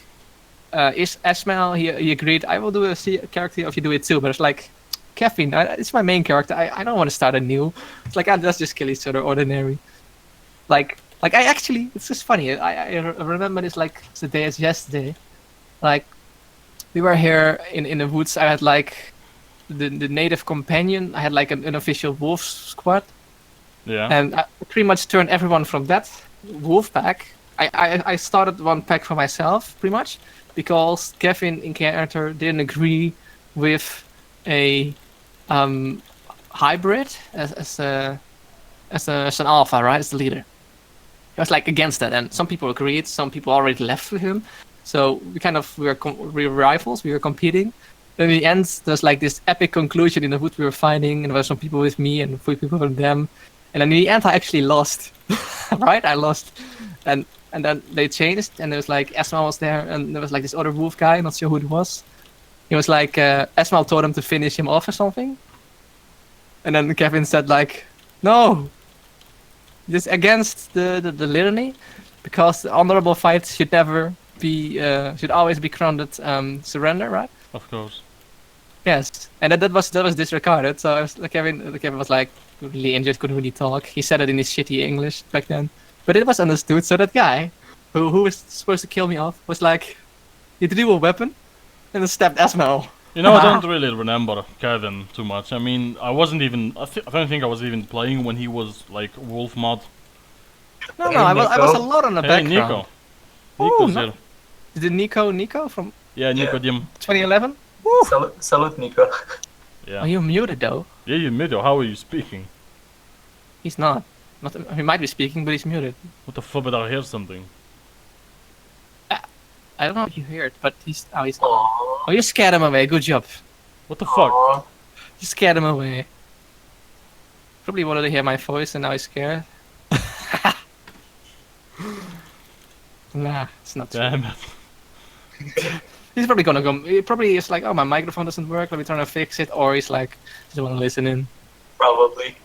A: is Asmael? He agreed. I will do a character if you do it too. But it's like, Kevin, it's my main character. I don't want to start anew. It's like, let's just kill each other, ordinary. Like I actually, it's just funny. I remember this like the day as yesterday. Like, we were here in the woods. I had like the native companion. I had like an unofficial wolf squad.
B: Yeah.
A: And I pretty much turned everyone from that wolf pack. I started one pack for myself, pretty much, because Kevin in character didn't agree with a hybrid as an alpha, right? As the leader. He was like against that, and some people agreed. Some people already left with him. So we were rivals. We were competing. Then in the end, there's like this epic conclusion in the wood we were fighting, and there were some people with me and 3 people from them. And then in the end, I actually lost. Right? I lost. And then they changed, and there was like Esma was there, and there was like this other wolf guy, not sure who it was. He was like, Esma told him to finish him off or something. And then Kevin said like, no, this against the litany, because the honorable fights should never be, should always be grounded surrender, right?
B: Of course.
A: Yes, and that was disregarded. So I was, Kevin was like really injured, couldn't really talk. He said it in his shitty English back then, but it was understood. So that guy, who was supposed to kill me off, was like, he drew a weapon and then stabbed Asmael.
B: You know, I don't really remember Kevin too much. I mean, I wasn't even. I don't think I was even playing when he was like wolf mod.
A: No, I was a lot on the
B: Hey,
A: background.
B: Nico.
A: Ooh,
B: Nico's
A: no.
B: here.
A: The Nico from
B: Yeah, Nico
C: Yeah.
B: Dim.
A: 2011.
C: Salute, Nico.
B: Yeah.
A: Oh, you're muted though.
B: Yeah, you Mido. How are you speaking?
A: He's not. He might be speaking, but he's muted.
B: What the fuck? Did I hear something?
A: I don't know if you heard, but he's. Oh,
C: Aww.
A: Oh, you scared him away. Good job.
B: What the fuck?
C: Aww.
A: You scared him away. Probably wanted to hear my voice, and now he's scared. Nah, it's not true.
B: Damn it.
A: He's probably gonna go. He probably is like, oh, my microphone doesn't work. Let me try to fix it. Or he's like, just want to listen in.
C: Probably.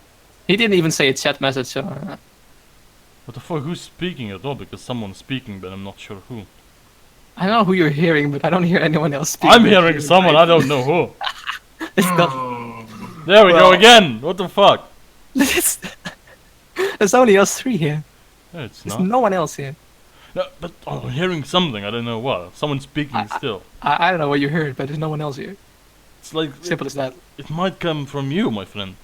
A: He didn't even say a chat message. So,
B: What the fuck? Who's speaking at all? Because someone's speaking, but I'm not sure who.
A: I don't know who you're hearing, but I don't hear anyone else speaking.
B: I'm hearing someone. I don't know who.
A: It's not.
B: There we go
C: Well-
B: again. What the fuck?
A: There's only us 3 here.
B: Yeah, it's
A: There's
B: not.
A: no one else here.
B: No, but I'm hearing something. I don't know what. Someone's speaking still.
A: I don't know what you heard, but there's no one else here.
B: It's like
A: Simple as that.
B: it might come from you, my friend.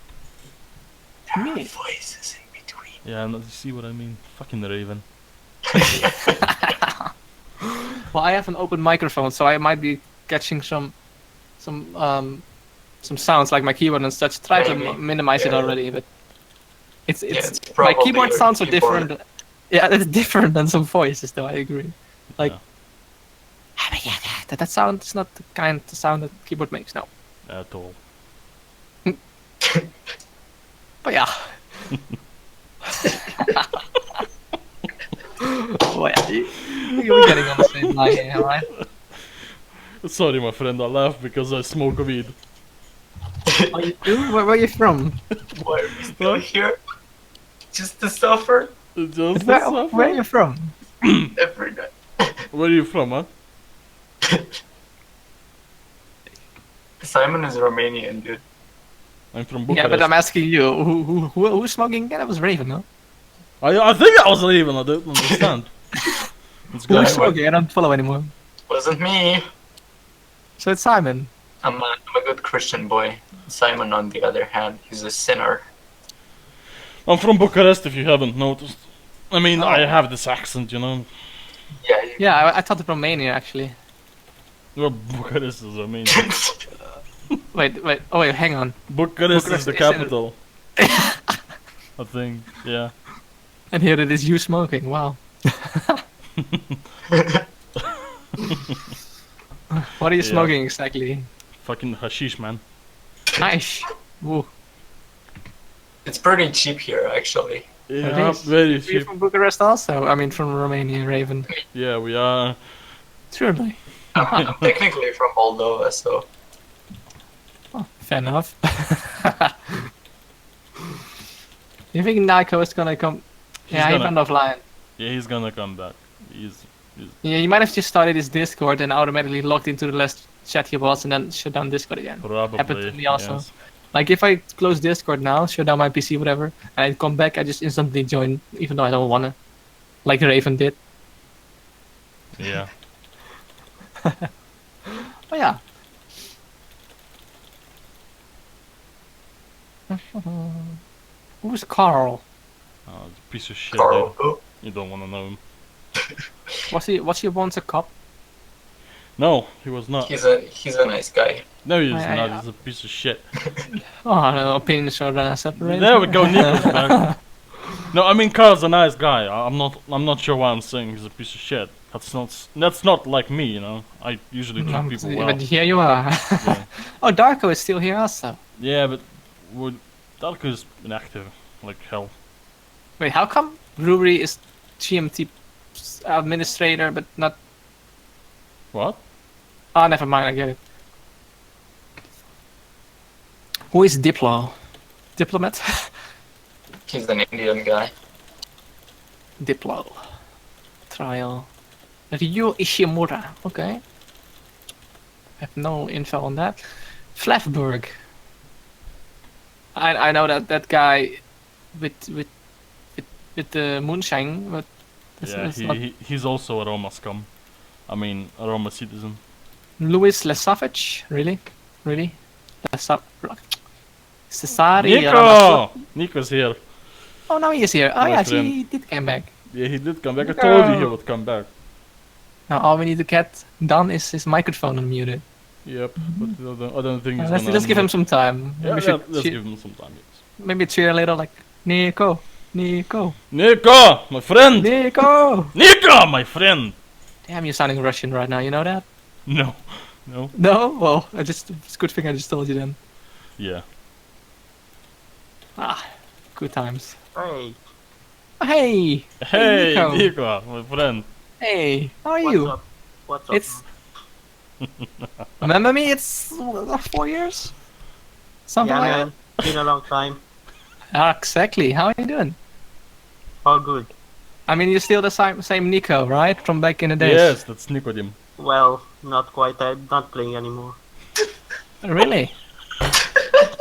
C: There are
A: Me?
C: voices in between.
B: Yeah, you see what I mean? Fucking Raven.
A: Well, I have an open microphone, so I might be catching some sounds like my keyboard and such. Try to
C: Maybe.
A: minimize it
C: Yeah.
A: already, but it's
C: it's
A: my
C: probably
A: keyboard
C: your
A: sounds are
C: keyboard.
A: different. Yeah, it's different than some voices, though. I agree. Like,
B: Yeah.
A: that sound is not the kind of sound that keyboard makes. No,
B: At all.
A: but yeah. Well, yeah, you're getting on the same line here, right?
B: Sorry, my friend. I laugh because I smoke weed.
A: Oh, you do? Where are you from?
C: Why are we still here? Just to suffer
B: Just
D: Where are you from?
C: every night.
B: Where are you from, huh?
C: Simon is Romanian, dude.
B: I'm from
A: Yeah,
B: Bucharest.
A: but I'm asking you, who's smoking again? That was Raven, no?
B: I think I was leaving. I don't understand. Let's go.
A: Who's smoking? I don't follow anymore.
C: Wasn't me.
A: So it's Simon.
C: I'm a good Christian boy. Simon, on the other hand, he's a sinner.
B: I'm from Bucharest, if you haven't noticed. I mean,
A: Oh.
B: I have this accent, you know.
C: Yeah.
A: Yeah, I thought it Romania actually.
B: Well, Bucharest is amazing.
A: Wait. Oh wait, hang on.
B: Bucharest is
A: Bucharest
B: the
A: is in-
B: capital. I think, yeah.
A: And here it is you smoking. Wow. What are you
B: Yeah.
A: smoking exactly?
B: Fucking hashish, man.
A: Nice. Ooh.
C: It's pretty cheap here, actually.
B: Yeah,
A: is.
B: very
A: You're
B: cheap.
A: from Bucharest also? I mean from Romania, Raven.
B: Yeah, we are.
A: Truly.
C: I'm technically from Moldova, so
A: Oh, fair enough. You think Nico is gonna come? Yeah, he
B: gonna-
A: went offline.
B: Yeah, he's gonna come back. He's
A: Yeah, you might have just started his Discord and automatically logged into the last chat he was and then shut down Discord again.
B: probably.
A: Happened to me also.
B: yes.
A: Like if I close Discord now, shut down my PC, whatever, and I come back, I just instantly join, even though I don't wanna. Like Raven did.
B: Yeah.
A: Oh yeah. Who's Carl?
B: Oh, piece of shit,
C: Carl.
B: dude.
C: Oh,
B: You don't wanna know him.
A: Was he once a cop?
B: No, he was not.
C: he's a nice guy.
B: No, he's
A: I-
B: not. He's a piece of shit.
A: Oh, no, opinions are separated.
B: There we go, Nico's back. No, I mean Carl's a nice guy. I'm not sure why I'm saying he's a piece of shit. That's not like me, you know. I usually treat people well.
A: But here you are.
B: Yeah.
A: Oh, Darko is still here also.
B: Yeah, but Darko's inactive like hell.
A: Wait, how come Brewery is GMT administrator but not?
B: What?
A: Oh, never mind. I get it. Who is Diplo? Diplomat?
C: He's an Indian guy.
A: Diplo. Trial. Ryu Ishimura. Okay. I have no info on that. Flavberg. I know that guy with the moonshine, but
B: Yeah,
A: it's not
B: he's also a Roma scum. I mean, a Roma citizen.
A: Louis Lesavage. Really? Cesare.
B: Nico! Nico's here.
A: Oh, now he is here. Oh
B: My
A: yeah,
B: friend.
A: he did come back.
B: Yeah, he did come back. I
A: Nico!
B: told you he would come back.
A: Now all we need to get done is his microphone unmuted.
B: Yep, but I don't think he's
A: Let's
B: gonna.
A: just give him some time.
B: Yeah,
A: We should
B: let's
A: cheer-
B: give him some time. Yes.
A: maybe cheer a little like Nico,
B: Nico, my friend.
A: Nico.
B: Nico, my friend.
A: Damn, you're sounding Russian right now. You know that?
B: No.
A: No. Well, it's a good thing I just told you then.
B: Yeah.
A: Ah, good times.
D: Hey,
A: Oh, hey.
B: Hey,
A: Nico.
B: Nico, my friend.
A: Hey, how are
D: what's
A: you?
D: up? What's up?
A: It's remember me? It's 4 years. Something
D: yeah,
A: like
D: man. Been a long time.
A: that. Exactly. How are you doing?
D: All good.
A: I mean, you're still the same Nico, right? From back in the days.
B: Yes, that's Nicodim.
D: Well, not quite. I'm not playing anymore.
A: Really?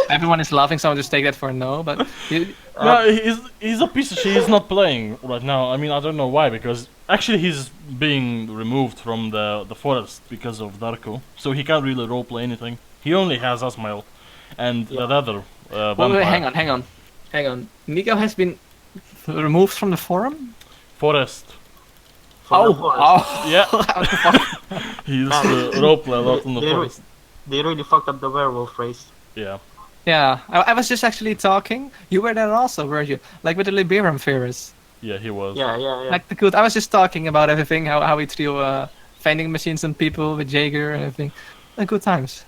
A: Everyone is laughing, so I'll just take that for a no. But you,
B: No, he's a piece of shit. He's not playing right now. I mean, I don't know why, because actually he's being removed from the forest because of Darko, so he can't really roleplay anything. He only has Asmael and
D: Yeah.
B: that other
A: wait,
B: vampire.
A: hang on. Nico has been removed from the forum.
B: Forest.
D: For the forest.
A: Oh.
B: Yeah,
A: What the fuck?
B: he used to roleplay a lot in the
D: They re-
B: forest.
D: They really fucked up the werewolf race.
B: Yeah.
A: Yeah, I was just actually talking. You were there also, weren't you? Like with the Liberum Ferris.
B: Yeah, he was.
D: Yeah.
A: Like the good. I was just talking about everything, how we threw vending machines on people with Jaeger and everything. Good times.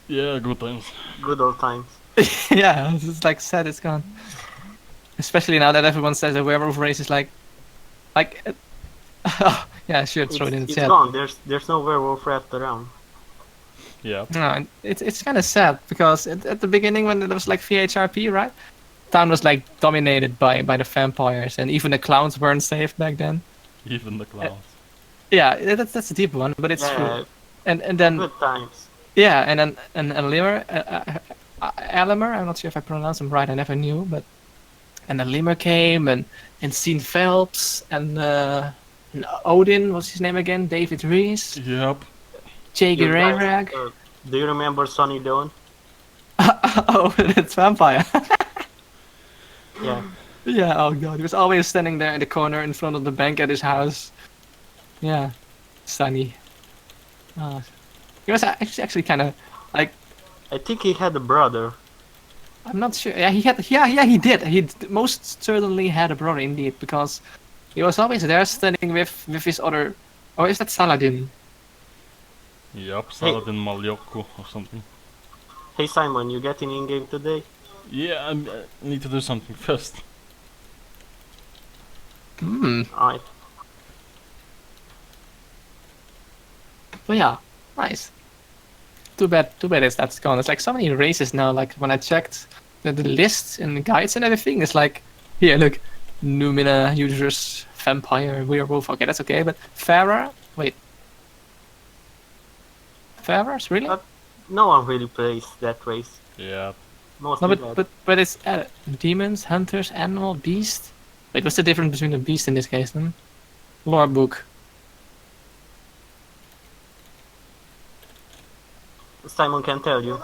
B: Yeah, good times.
D: Good old times.
A: Yeah, it's just like sad it's gone. Especially now that everyone says the werewolf race is like, yeah, sure, throw it in the
D: It's
A: chat.
D: gone. There's no werewolf left around.
B: Yeah.
A: No, it's kind of sad because at the beginning when it was like VHRP, right? town was like dominated by the vampires, and even the clowns weren't safe back then.
B: Even the clowns.
A: Yeah, that's a deep one, but it's true.
D: Yeah,
A: And then
D: good times.
A: yeah, and then and Limmer, Alimer, I'm not sure if I pronounced him right. I never knew, but and then Limmer came and seen Phelps and Odin. What's his name again? David Rees,
B: Yep.
A: Jake
D: You guys,
A: Rayrag.
D: do you remember Sonny Dawn?
A: Oh, it's vampire.
D: Yeah.
A: Yeah. Oh god, he was always standing there in the corner in front of the bank at his house. Yeah, Sunny. He was actually kind of like.
D: I think he had a brother.
A: I'm not sure. Yeah, he had. Yeah, he did. Most certainly had a brother indeed, because he was always there standing with his other. Or is that Saladin?
B: Yep, Saladin Maljoko or something.
D: Hey Simon, you getting in game today?
B: Yeah, I need to do something first.
A: Hmm.
D: Alright.
A: But yeah, nice. Too bad that's gone. It's like so many races now. Like when I checked the lists and the guides and everything, it's like, here, look, Numina users, vampire, werewolf. Okay, that's okay. But Farah, wait, Farah's really?
D: No one really plays that race.
B: Yeah.
D: Mostly
A: No,
D: that.
A: but it's demons, hunters, animal, beast. Wait, what's the difference between the beast in this case then? Lore book.
D: Simon can tell you.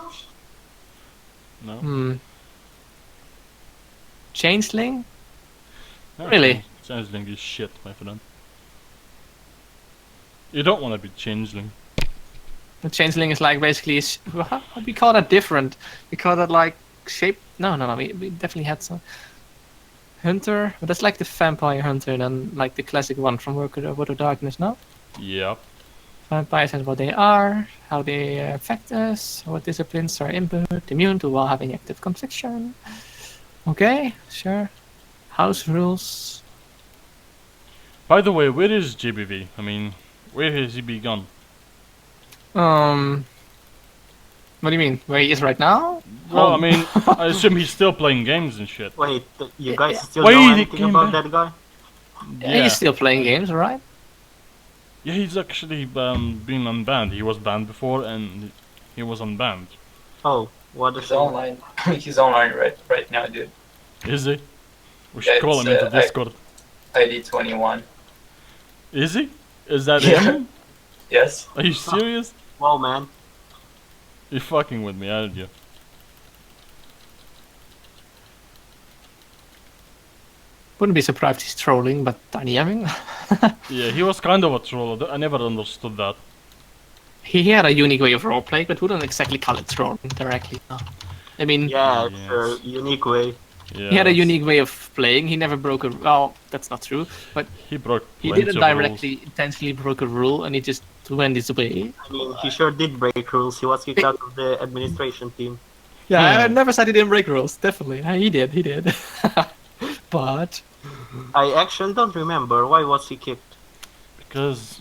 B: No?
A: Changeling?
B: No,
A: Really?
B: Changeling is shit, my friend. You don't want to be changeling.
A: The changeling is like basically we call that different. We call that like shape. No. We definitely had some hunter, but that's like the vampire hunter, then like the classic one from World of Darkness. No,
B: Yep.
A: vampires and what they are, how they affect us, what disciplines are input, immune to while having active conviction. Okay, sure. House rules.
B: By the way, where is GBV? I mean, where has he been gone?
A: What do you mean? Where he is right now?
B: Well,
A: Home.
B: I mean, I assume he's still playing games and shit.
D: Wait, you guys
A: Yeah.
D: still
B: Wait,
D: know
B: he
D: anything
B: came
D: about
B: back.
D: that guy?
A: Yeah, he's still playing games, right?
B: Yeah, he's actually been unbanned. He was banned before and he was unbanned.
D: Oh, what a
C: He's
D: shame.
C: online. He's online right now, dude.
B: Is he? We should
C: Yeah,
B: call him
C: it's,
B: into
C: I-
B: Discord.
C: ID 21.
B: Is he? Is that
C: Yeah.
B: him?
C: Yes.
B: Are you serious?
D: Whoa, man.
B: You're fucking with me, aren't you?
A: Wouldn't be surprised he's trolling, but Tiny Yamming.
B: Yeah, he was kind of a troll. I never understood that.
A: He had a unique way of roleplay, but wouldn't exactly call it trolling directly. No. I mean,
D: Yeah,
B: Yes.
D: it's a unique way.
B: Yeah,
A: he had a
B: that's-
A: unique way of playing. He never broke a. Well, that's not true. But
B: He broke.
A: he
B: plenty
A: didn't
B: of rules.
A: directly, intentionally broke a rule, and he just went his way.
D: I mean, he sure did break rules. He was kicked out of the administration team.
A: Yeah, I never said he didn't break rules. Definitely, he did. He did. But
D: I actually don't remember. Why was he kicked?
B: Because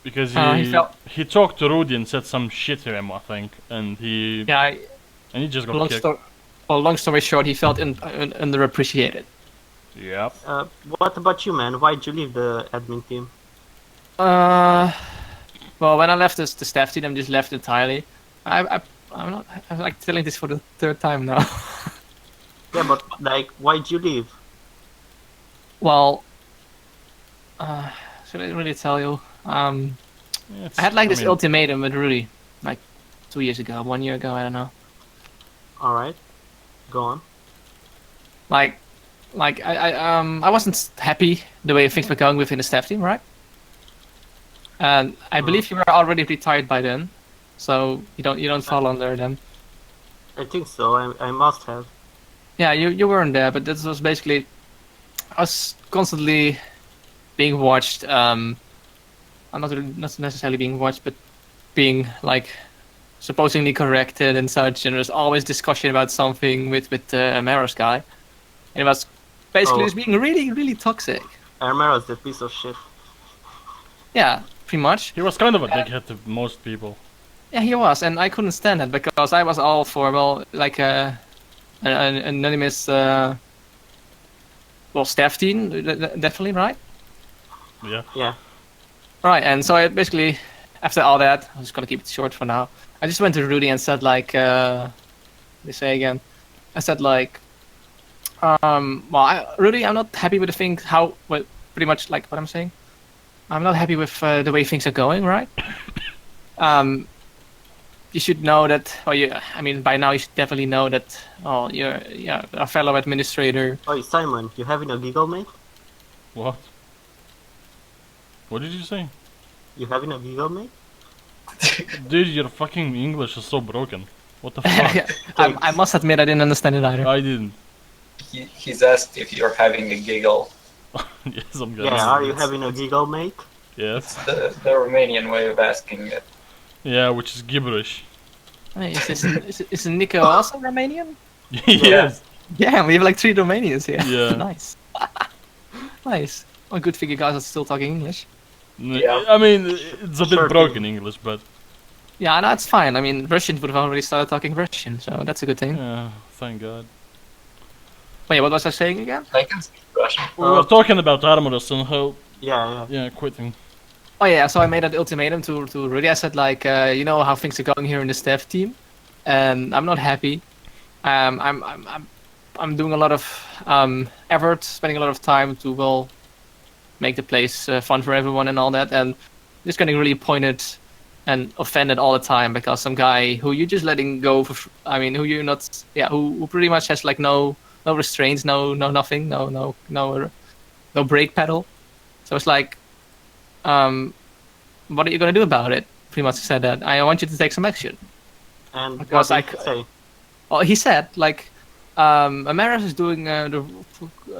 A: he
B: he
A: felt-
B: he talked to Rudy and said some shit to him, I think, and he
A: yeah,
B: just got kicked.
A: long story short, he felt underappreciated.
B: Yep.
D: What about you, man? Why'd you leave the admin team?
A: Well, when I left the staff team, I just left entirely. I'm like telling this for the third time now.
D: Yeah, but like, why'd you leave?
A: Well, should I really tell you?
B: Yeah,
A: I had like this
B: mean,
A: ultimatum with Rudy, like 2 years ago, 1 year ago, I don't know.
D: All right, go on.
A: Like I wasn't happy the way things were going within the staff team, right? And I believe you were already retired by then, so you don't fall under them.
D: I think so. I must have.
A: Yeah, you weren't there, but this was basically I was constantly being watched. I'm not necessarily being watched, but being like supposedly corrected and such. And there's always discussion about something with Amaros guy, and it was basically
D: Oh.
A: just being really toxic.
D: Armero's that piece of shit.
A: Yeah, pretty much.
B: he was kind of a dickhead to most people.
A: Yeah, he was, and I couldn't stand that because I was all for an anonymous, staff team, definitely, right?
B: Yeah.
D: Yeah.
A: Right, and so I basically, after all that, I'm just gonna keep it short for now. I just went to Rudy and said like, they say again, I said like, Rudy, I'm not happy with the thing, pretty much like what I'm saying. I'm not happy with the way things are going, right? You should know that, I mean, by now you should definitely know that, you're a fellow administrator.
D: Oh, Simon, you having a giggle, mate?
B: What? What did you say?
D: You having a giggle, mate?
B: Dude, your fucking English is so broken. What the fuck?
A: I must admit I didn't understand it either.
B: I didn't.
C: He's asked if you're having a giggle.
B: Yes, I'm gonna.
D: Yeah, are you having a giggle, mate?
B: Yes.
C: The Romanian way of asking it.
B: Yeah, which is gibberish.
A: Hey, is Nico also Romanian?
B: Yes.
A: Yeah, we have like 3 Romanians here.
B: Yeah.
A: Nice. Nice. Well, good thing you guys are still talking English.
C: Yeah.
B: I mean, it's a bit
D: Sure
B: broken English, but
A: Yeah, no, it's fine. I mean, Russians would have already started talking Russian, so that's a good thing.
B: thank God.
A: Wait, what was I saying again?
C: I can speak Russian.
B: We were talking about Armorus and how,
D: Yeah.
B: quitting.
A: Oh yeah, so I made an ultimatum to Rudy. I said like, you know how things are going here in the staff team, and I'm not happy. I'm doing a lot of effort, spending a lot of time to make the place fun for everyone and all that, and just getting really pointed and offended all the time because some guy who you're just letting go who you're not, who pretty much has like no restraints, no nothing, no brake pedal. So it's like, what are you gonna do about it? Pretty much said that I want you to take some action.
D: And
A: Because
D: what did he say?
A: Well, he said like, Amaris is doing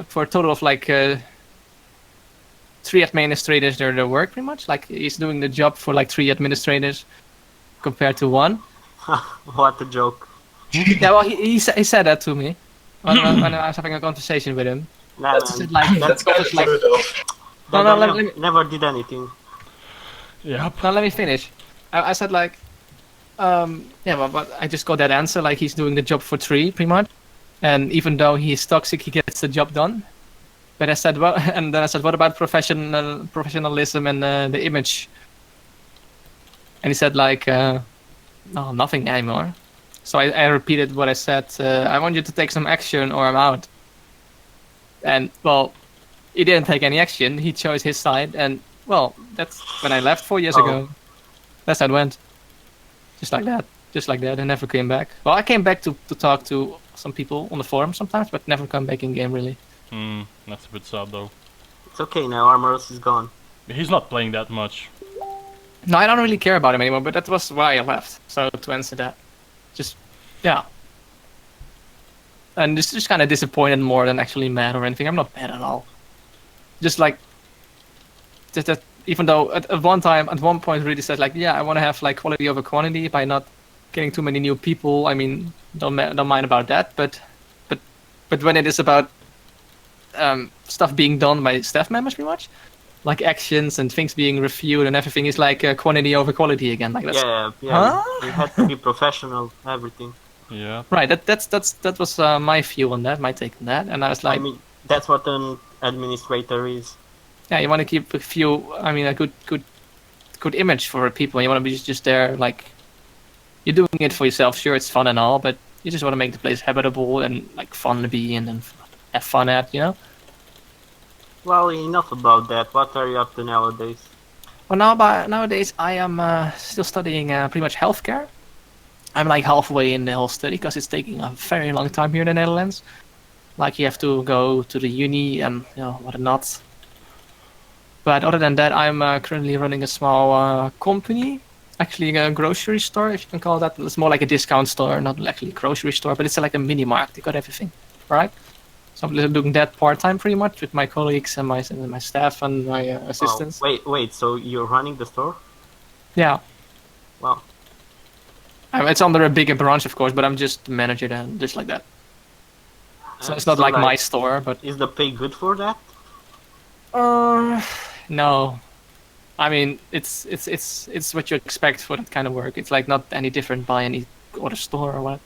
A: for a total of like 3 administrators their work pretty much. Like he's doing the job for like 3 administrators compared to 1.
D: What a joke.
A: Yeah, well, he said that to me when I was having a conversation with him.
D: Nah,
C: That's-
D: man.
A: Like,
C: That's kind of
A: like-
C: true though.
A: No,
D: That
A: let
D: guy
A: me-
D: never did anything.
B: Yep.
A: Now let me finish. I said like, but I just got that answer. Like he's doing the job for 3, pretty much. And even though he's toxic, he gets the job done. But I said, well, and then I said, what about professionalism and the image? And he said like, no, nothing anymore. So I repeated what I said. I want you to take some action, or I'm out. And well, he didn't take any action. He chose his side, and well, that's when I left 4 years ago. That's how it went. Just like that, and never came back. Well, I came back to talk to some people on the forum sometimes, but never come back in game really.
B: That's a bit sad though.
D: It's okay now, Armorus is gone.
B: He's not playing that much.
A: No, I don't really care about him anymore, but that was why I left. So to answer that, yeah. And just kind of disappointed more than actually mad or anything. I'm not mad at all. Just like, just that even though at one point really said like, yeah, I want to have like quality over quantity by not getting too many new people. I mean, don't mind about that, but when it is about stuff being done by staff members, pretty much, like actions and things being reviewed and everything is like quantity over quality again. Like that's
D: Yeah.
A: Huh?
D: You had to be professional, everything.
B: Yeah.
A: right. That was my view on that, my take on that, and I was like,
D: I mean, that's what an administrator is.
A: yeah, you want to keep a good image for people. You want to be just there, like you're doing it for yourself. Sure, it's fun and all, but you just want to make the place habitable and like fun to be in and have fun at, you know.
D: Well, enough about that. What are you up to nowadays?
A: Well, nowadays I am still studying pretty much healthcare. I'm like halfway in the whole study because it's taking a very long time here in the Netherlands. Like you have to go to the uni and whatnot. But other than that, I'm currently running a small company, actually a grocery store, if you can call that. It's more like a discount store, not actually a grocery store, but it's like a mini market. You got everything, right? So I'm doing that part-time pretty much with my colleagues and my staff and my assistants.
D: Oh, wait. So you're running the store?
A: Yeah.
D: Wow.
A: It's under a bigger branch, of course, but I'm just the manager then, just like that. So it's not
D: So,
A: like my store, but
D: Is the pay good for that?
A: no. I mean, it's what you expect for that kind of work. It's like not any different by any other store or what.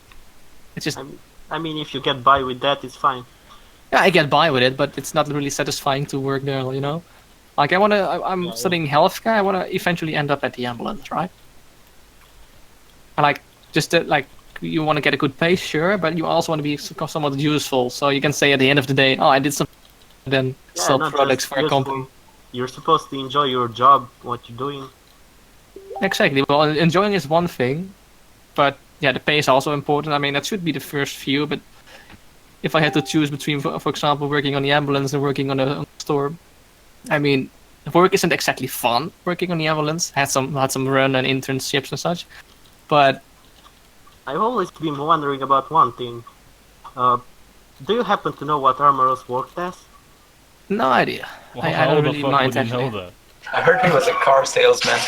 A: It's just
D: I mean, if you get by with that, it's fine.
A: Yeah, I get by with it, but it's not really satisfying to work there, you know? Like, I'm
D: Yeah.
A: studying healthcare, I wanna eventually end up at the ambulance, right? And like, like, you wanna get a good pay, sure, but you also wanna be somewhat useful, so you can say at the end of the day, oh, I did some, then
D: Yeah,
A: sell
D: not
A: products
D: just
A: for a company.
D: useful. You're supposed to enjoy your job, what you're doing.
A: Exactly, well, enjoying is one thing, but yeah, the pay is also important. I mean, that should be the first few, but if I had to choose between, for example, working on the ambulance and working on the store, I mean, work isn't exactly fun. Working on the ambulance had some run and internships and such, but
D: I've always been wondering about one thing. Uh, do you happen to know what Armoros worked as?
A: no idea.
B: Well,
A: I
B: how
A: don't
B: the
A: really
B: fuck
A: mind
B: would you know
A: actually.
B: that?
C: I heard he was a car salesman.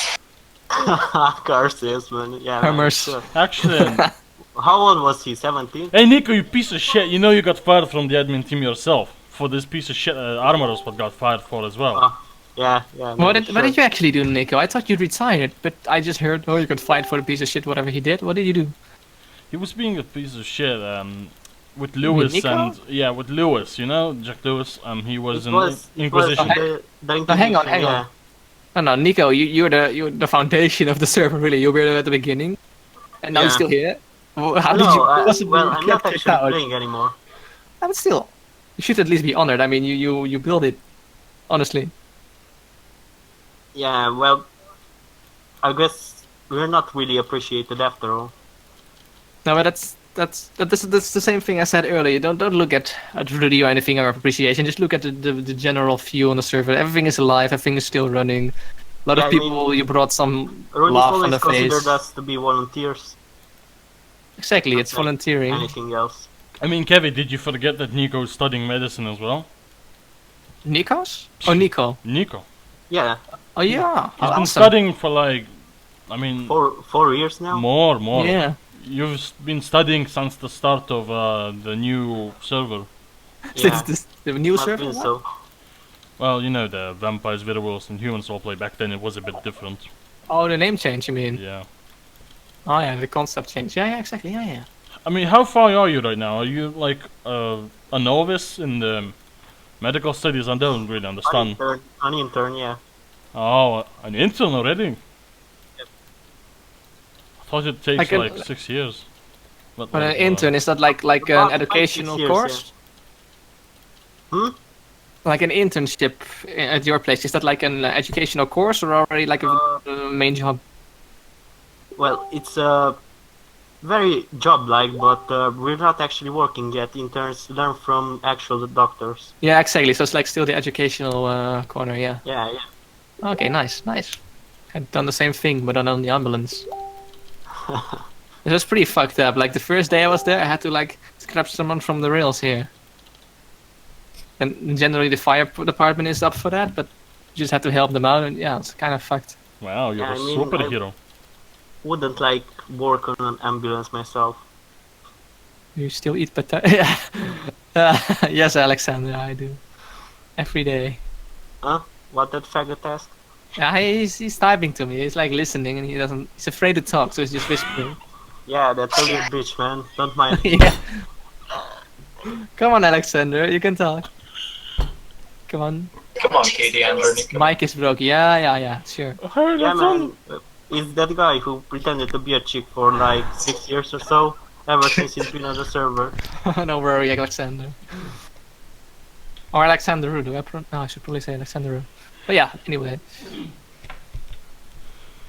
D: Car salesman, yeah. Man,
A: Hammers.
D: sure.
B: Actually,
D: How old was he? 17?
B: hey Nico, you piece of shit! You know you got fired from the admin team yourself for this piece of shit. Armoros what got fired for as well.
D: Yeah, yeah.
A: What
D: Man,
A: did you actually do, Nico? I thought you retired, but I just heard, oh, you could fight for the piece of shit, whatever he did. What did you do?
B: He was being a piece of shit. With Lewis
A: Nico?
B: and yeah, with Lewis, you know, Jack Lewis. He was
D: It
B: in
D: was
B: Inquisition.
D: the
A: hang on,
D: Inquisition,
A: hang on.
D: yeah.
A: No, Nico, you're the foundation of the server, really. You were there at the beginning, and now you're
D: Yeah.
A: still here. How
D: No,
A: did you possibly
D: well, I'm
A: get
D: not
A: kicked
D: actually
A: out?
D: playing anymore.
A: But still, you should at least be honored. I mean, you built it, honestly.
D: Yeah, well, I guess we're not really appreciated after all.
A: No, but that's the same thing I said earlier. Don't look at Rudy or anything or appreciation. Just look at the general view on the server. Everything is alive. Everything is still running. A lot
D: Yeah,
A: of
D: I
A: people.
D: mean,
A: You brought some
D: Ronnie's
A: laugh on
D: always
A: the face.
D: considered us to be volunteers.
A: Exactly,
D: not
A: it's
D: like
A: volunteering.
D: Anything else?
B: I mean, Kevin, did you forget that Nico is studying medicine as well?
A: Nikos? Oh, Nico.
B: Nico.
D: Yeah,
A: Oh yeah.
B: He's
A: Oh,
B: been
A: awesome.
B: studying for like, I mean,
D: 4 years now.
B: more.
A: Yeah.
B: You've been studying since the start of the new server.
D: Yeah,
A: Since the new
D: must
A: server.
D: been
A: What?
D: so.
B: Well, you know, the vampires, werewolves, and humans all play back then. It was a bit different.
A: Oh, the name change. You mean?
B: Yeah.
A: Oh yeah, the concept change. Yeah, exactly. Yeah.
B: I mean, how far are you right now? Are you like a novice in the medical studies? I don't really understand.
D: An intern, yeah.
B: Oh, an intern already? I thought it takes
A: Like an-
B: like 6 years.
A: But an intern, is that like
D: About
A: an
D: 5, 6
A: educational
D: years,
A: course?
D: Hmm?
A: Like an internship at your place? Is that like an educational course or already like a main job?
D: Well, it's very job-like, but we're not actually working yet. Interns learn from actual doctors.
A: Yeah, exactly. So it's like still the educational corner. Yeah.
D: Yeah, yeah.
A: Okay, nice. I've done the same thing, but on the ambulance. It was pretty fucked up. Like the first day I was there, I had to like scrap someone from the rails here. And generally the fire department is up for that, but you just had to help them out, and yeah, it's kind of fucked.
B: Wow, you're
D: Yeah,
B: a
D: I mean,
B: superhero.
D: Wouldn't like work on an ambulance myself.
A: You still eat potato? Yeah. Yes, Alexander, I do. Every day.
D: Huh? What that faggot asked?
A: Yeah, he's typing to me. He's like listening, and he's afraid to talk, so he's just whispering.
D: Yeah, that's a little bitch, man. Don't mind.
A: Yeah. Come on, Alexander, you can talk. Come on.
C: Come on, Katie and Vernica.
A: Mic is broke. Yeah, sure.
B: Hey,
D: Yeah,
B: that's
D: man. Is that guy who pretended to be a chick for like 6 years or so? Ever since he's been on the server.
A: Don't worry, Alexander. Or Alexander Ru. No, I should probably say Alexander Ru. But yeah, anyway.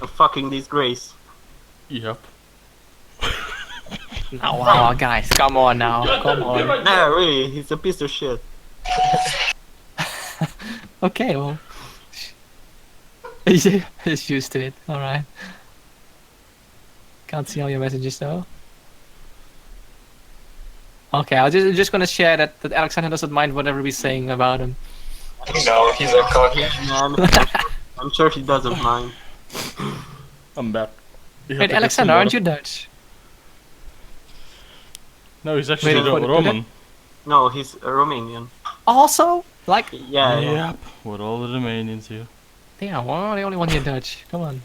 D: A fucking disgrace.
B: Yep.
A: Now, wow, guys, come on now. Come on.
D: Nah, really, he's a piece of shit.
A: Okay, well. He's used to it. Alright. Can't see all your messages though. Okay, I'm just gonna share that Alexander doesn't mind whatever we're saying about him.
C: No, he's a cocky.
D: Man, I'm sure he doesn't mind.
B: I'm back. You have
A: Wait,
B: to get
A: Alexander,
B: some
A: aren't
B: water.
A: you Dutch?
B: No, he's actually
A: Waiting for the
B: Roman.
D: No, he's a Romanian.
A: Also? Like,
D: Yeah, yeah.
B: Yep. What all the Romanians here.
A: yeah, well, the only one here Dutch. Come on.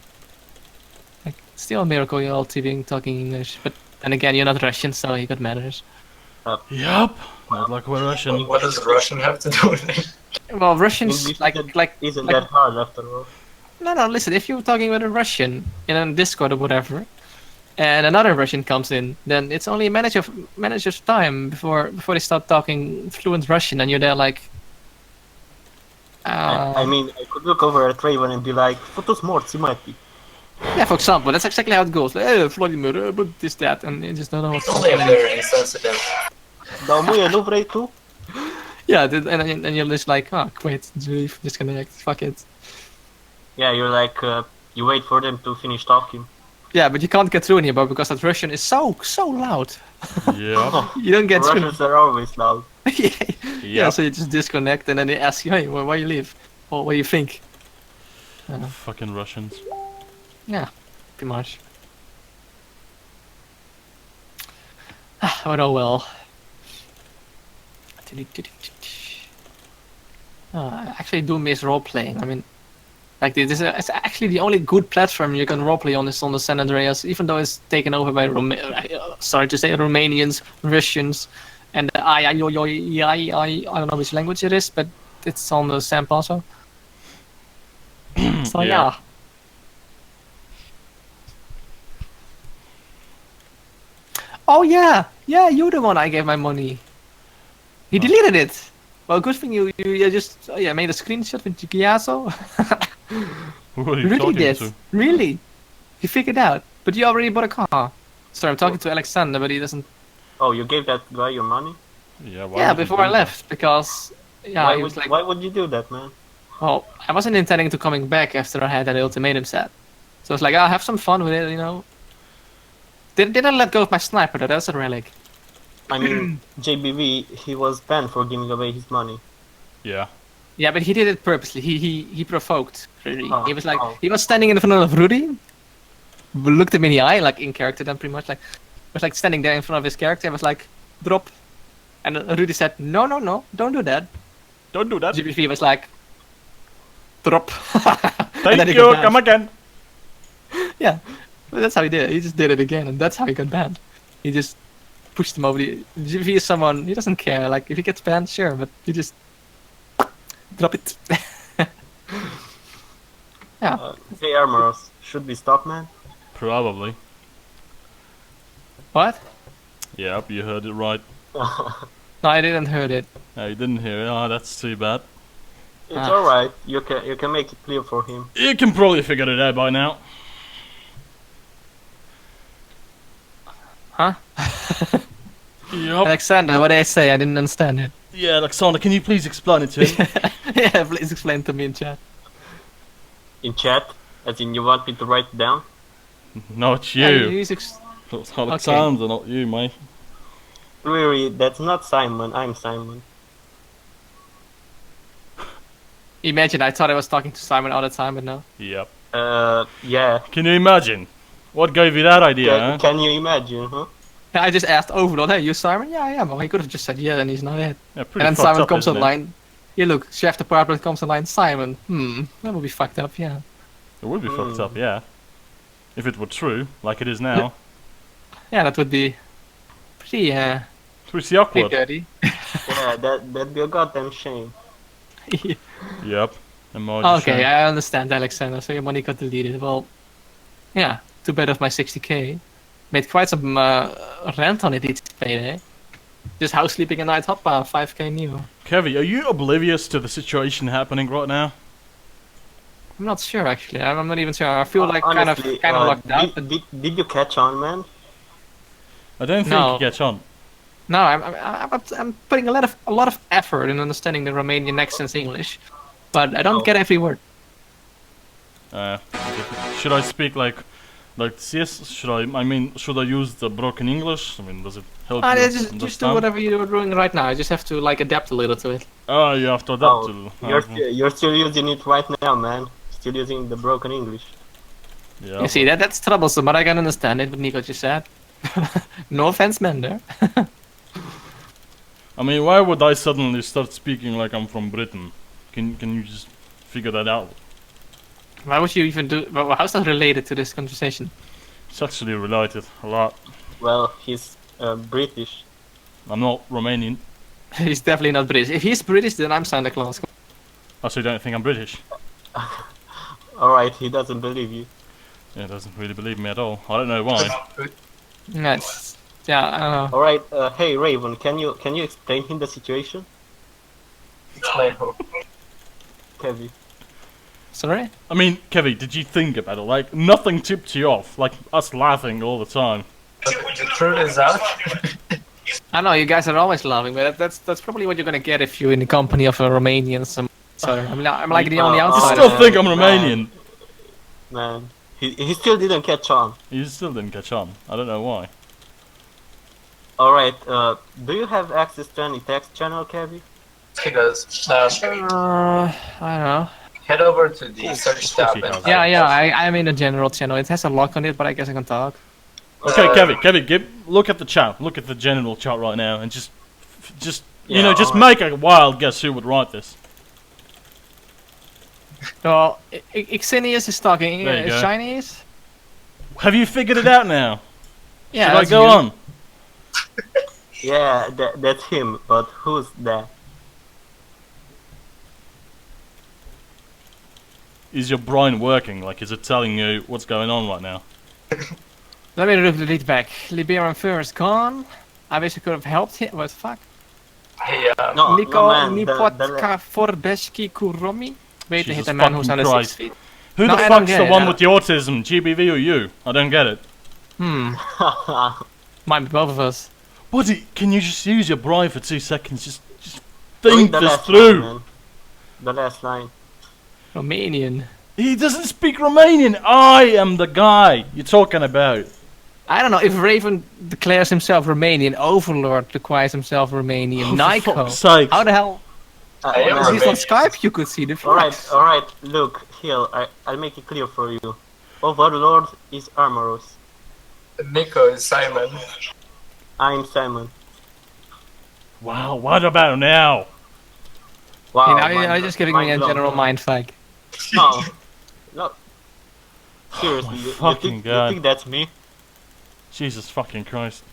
A: Like, still a miracle you're all being talking English. But then again, you're not Russian, so you got manners.
B: Yup. Not like we're Russian.
C: What does Russian have to do with it?
A: Well, Russians
D: English
A: like
D: isn't
A: like
D: that hard after all.
A: no. Listen, if you're talking with a Russian in a Discord or whatever, and another Russian comes in, then it's only a manager's time before they start talking fluent Russian, and you're there like.
D: I mean, I could look over at Raven and be like, "Photos more, Simati."
A: Yeah, for example, that's exactly how it goes. Like, hey, Vladimir, but this, that, and you just don't know what's
C: Only if
A: happening.
C: they're insensitive.
D: Da mu je nu vrei tu?
A: Yeah, and you're just like, oh, quit, leave, disconnect, fuck it.
D: Yeah, you're like, you wait for them to finish talking.
A: Yeah, but you can't get through anymore because that Russian is so loud.
B: Yup.
A: You don't get through.
D: Russians are always loud.
A: Yeah, so you just disconnect and then they ask you, hey, why you leave? Or what do you think?
B: Fucking Russians.
A: Yeah, pretty much. Oh well. I actually do miss role playing. I mean, like it's actually the only good platform you can roleplay on is on the San Andreas, even though it's taken over by sorry to say Romanians, Russians, and I don't know which language it is, but it's on the Sam also. So yeah. Oh yeah, you're the one I gave my money. He deleted it. Well, good thing you just made a screenshot with Giasso.
B: Who are you
A: Really
B: talking
A: did.
B: to?
A: Really? He figured out. But you already bought a car. Sorry, I'm talking to Alexander, but he doesn't.
D: Oh, you gave that guy your money?
B: Yeah, why
A: Yeah,
B: would you
A: before
B: do
A: I
B: that?
A: left, because he was like,
D: why would you do that, man?
A: well, I wasn't intending to coming back after I had that ultimatum set. So I was like, I'll have some fun with it, you know. Didn't let go of my sniper, though. That's a relic.
D: I mean, JBV, he was banned for giving away his money.
B: Yeah.
A: Yeah, but he did it purposely. He provoked Rudy.
D: Oh,
A: He was like,
D: oh.
A: he was standing in front of Rudy, looked him in the eye, like in character, then pretty much like, was like standing there in front of his character and was like, drop. And Rudy said, no, don't do that.
B: Don't do that.
A: GBV was like, drop.
B: Thank you, come again.
A: Yeah, but that's how he did it. He just did it again, and that's how he got banned. He just pushed him over the. GBV is someone, he doesn't care. Like, if he gets banned, sure, but he just drop it. Yeah.
D: Hey, Armoros, should we stop, man?
B: Probably.
A: What?
B: Yep, you heard it right.
A: No, I didn't heard it.
B: No, you didn't hear it. Oh, that's too bad.
D: It's
A: Ah.
D: alright, you can make it clear for him.
B: You can probably figure it out by now.
A: Huh?
B: Yup.
A: Alexander, what did I say? I didn't understand it.
B: Yeah, Alexander, can you please explain it to him?
A: Yeah, please explain to me in chat.
D: In chat, as in you want me to write it down?
B: Not
A: Yeah,
B: you.
A: use
B: It's Alexander, not you, mate.
D: Really, that's not Simon, I'm Simon.
A: Imagine, I thought I was talking to Simon all the time, but no.
B: Yep.
D: Yeah.
B: Can you imagine? What gave you that idea, huh?
D: Can you imagine, huh?
A: I just asked Overlord, hey, you Simon? Yeah, I am. Well, he could have just said yeah, and he's not it.
B: Yeah,
A: And
B: pretty
A: then
B: fucked
A: Simon
B: up,
A: comes
B: isn't it?
A: online. Yeah, look, chef department comes online. Simon. That would be fucked up, yeah.
B: It would be fucked up, yeah. If it were true, like it is now.
A: Yeah, that would be pretty,
B: Pretty
A: pretty
B: awkward.
A: dirty.
D: Yeah, that'd be a goddamn shame.
B: Yep.
A: Okay, I understand, Alexander. So your money got deleted. Well, yeah, too bad of my 60k. Made quite some rent on it each payday. Just house sleeping a night hot bar, 5k new.
B: Kevy, are you oblivious to the situation happening right now?
A: I'm not sure actually. I'm not even sure. I feel like
D: Honestly,
A: kind of locked out. But
D: Did you catch on, man?
B: I don't think
A: No.
B: you catch on.
A: no, I'm putting a lot of effort in understanding the Romanian accent's English, but I don't
D: Oh.
A: get every word.
B: Should I speak like CS? Should I use the broken English? I mean, does it help you
A: Just do
B: understand?
A: whatever you're doing right now. I just have to like adapt a little to it.
B: Oh, you have to adapt
D: Oh,
B: to.
D: you're still using it right now, man. Still using the broken English.
B: Yeah.
A: You see, that's troublesome, but I can understand it. What Nico just said. No offense, man. There.
B: I mean, why would I suddenly start speaking like I'm from Britain? Can you just figure that out?
A: Why would you even do? Well, how's that related to this conversation?
B: It's actually related a lot.
D: Well, he's British.
B: I'm not Romanian.
A: He's definitely not British. If he's British, then I'm Santa Claus.
B: I also don't think I'm British.
D: Alright, he doesn't believe you.
B: Yeah, doesn't really believe me at all. I don't know why.
A: Yeah, I don't know.
D: Alright, hey Raven, can you explain him the situation?
C: Explain who.
D: Kevin.
A: Sorry?
B: I mean, Kevin, did you think about it? Like, nothing tipped you off. Like, us laughing all the time.
C: The truth is out.
A: I know you guys are always laughing, but that's probably what you're gonna get if you're in the company of a Romanian. So I'm like the only
D: You
B: You
A: outsider.
B: still think I'm
D: man.
B: Romanian?
D: Man, he still didn't catch on.
B: You still didn't catch on. I don't know why.
D: Alright, do you have access to any text channel, Kevin?
C: He does.
A: I don't know.
C: Head over to the search tab
B: he
C: and
B: does.
A: Yeah, I'm in the general channel. It has a lock on it, but I guess I can talk.
B: Okay, Kevin, look at the chat. Look at the general chat right now, and just
D: Yeah,
B: just
D: alright.
B: make a wild guess who would write this.
A: Well, Xenius is talking.
B: There you go.
A: Chinese.
B: Have you figured it out now?
A: Yeah,
B: Should I
A: that's
B: go
A: you.
B: on?
D: Yeah, that's him, but who's that?
B: Is your brain working? Like, is it telling you what's going on right now?
A: Let me read back. Liberian first gone. I wish I could have helped him. What the fuck?
C: Hey,
D: No,
A: Nico
D: man,
A: Nipotka Forbeski Kuromi. Wait to hit
B: Jesus
A: a man who's
B: fucking
A: under
B: Christ.
A: 6 feet.
B: Who
A: No,
B: the
A: I don't
B: fuck's
A: get
B: the
A: it,
B: one
A: I
B: with the autism, GBV or you? I don't get it.
A: Might be both of us.
B: Can you just use your brain for 2 seconds? Just
D: Read
B: think
D: the
B: this
D: last
B: through.
D: line, man. The last line.
A: Romanian.
B: He doesn't speak Romanian. I am the guy you're talking about.
A: I don't know if Raven declares himself Romanian, Overlord declares himself Romanian,
B: Oh, for
A: Nico.
B: fuck's sakes.
A: How the hell?
C: I am
A: Because he's on
C: Romanian.
A: Skype, you could see the
D: Alright,
A: flex.
D: alright, look, Hill, I'll make it clear for you. Overlord is Armoros.
C: Nico is Simon.
D: I'm Simon.
B: Wow, what about now?
D: Wow,
A: You know,
D: mind
A: you're just giving
D: blown.
A: me a general mindfuck.
D: No, no. Seriously,
B: my
D: you
B: fucking
D: think,
B: God.
D: you think that's me?
B: Jesus fucking Christ.